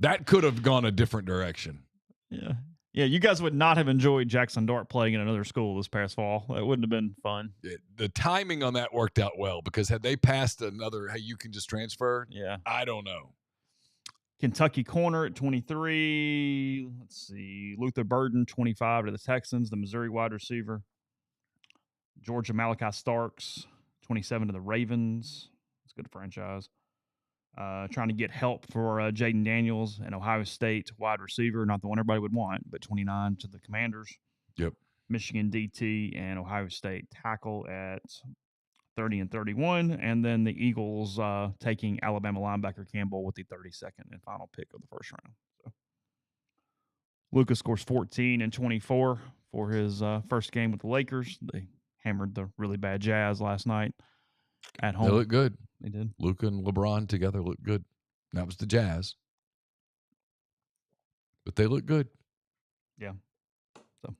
That could have gone a different direction. Yeah. Yeah, you guys would not have enjoyed Jackson Dart playing in another school this past fall. That wouldn't have been fun. The timing on that worked out well because had they passed another, hey, you can just transfer? Yeah. I don't know. Kentucky corner at 23. Let's see. Luther Burden, 25 to the Texans, the Missouri wide receiver. Georgia Malachi Starks, 27 to the Ravens. It's a good franchise. Trying to get help for Jaden Daniels, an Ohio State wide receiver, not the one everybody would want, but 29 to the Commanders. Yep. Michigan DT and Ohio State tackle at 30 and 31. And then the Eagles taking Alabama linebacker Campbell with the 32nd and final pick of the first round. So Lucas scores 14 and 24 for his first game with the Lakers. They hammered the really bad Jazz last night at home. They look good. They did. Luka and LeBron together look good. That was the Jazz. But they look good. Yeah. So,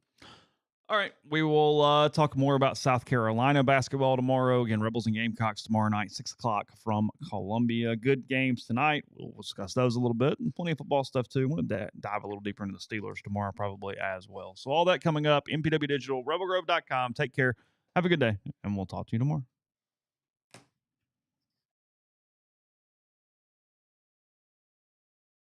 all right. We will talk more about South Carolina basketball tomorrow. Again, Rebels and Gamecocks tomorrow night, 6 o'clock from Columbia. Good games tonight. We'll discuss those a little bit and plenty of football stuff too. I want to dive a little deeper into the Steelers tomorrow probably as well. So all that coming up, MPW Digital, rebelgrove.com. Take care. Have a good day, and we'll talk to you tomorrow.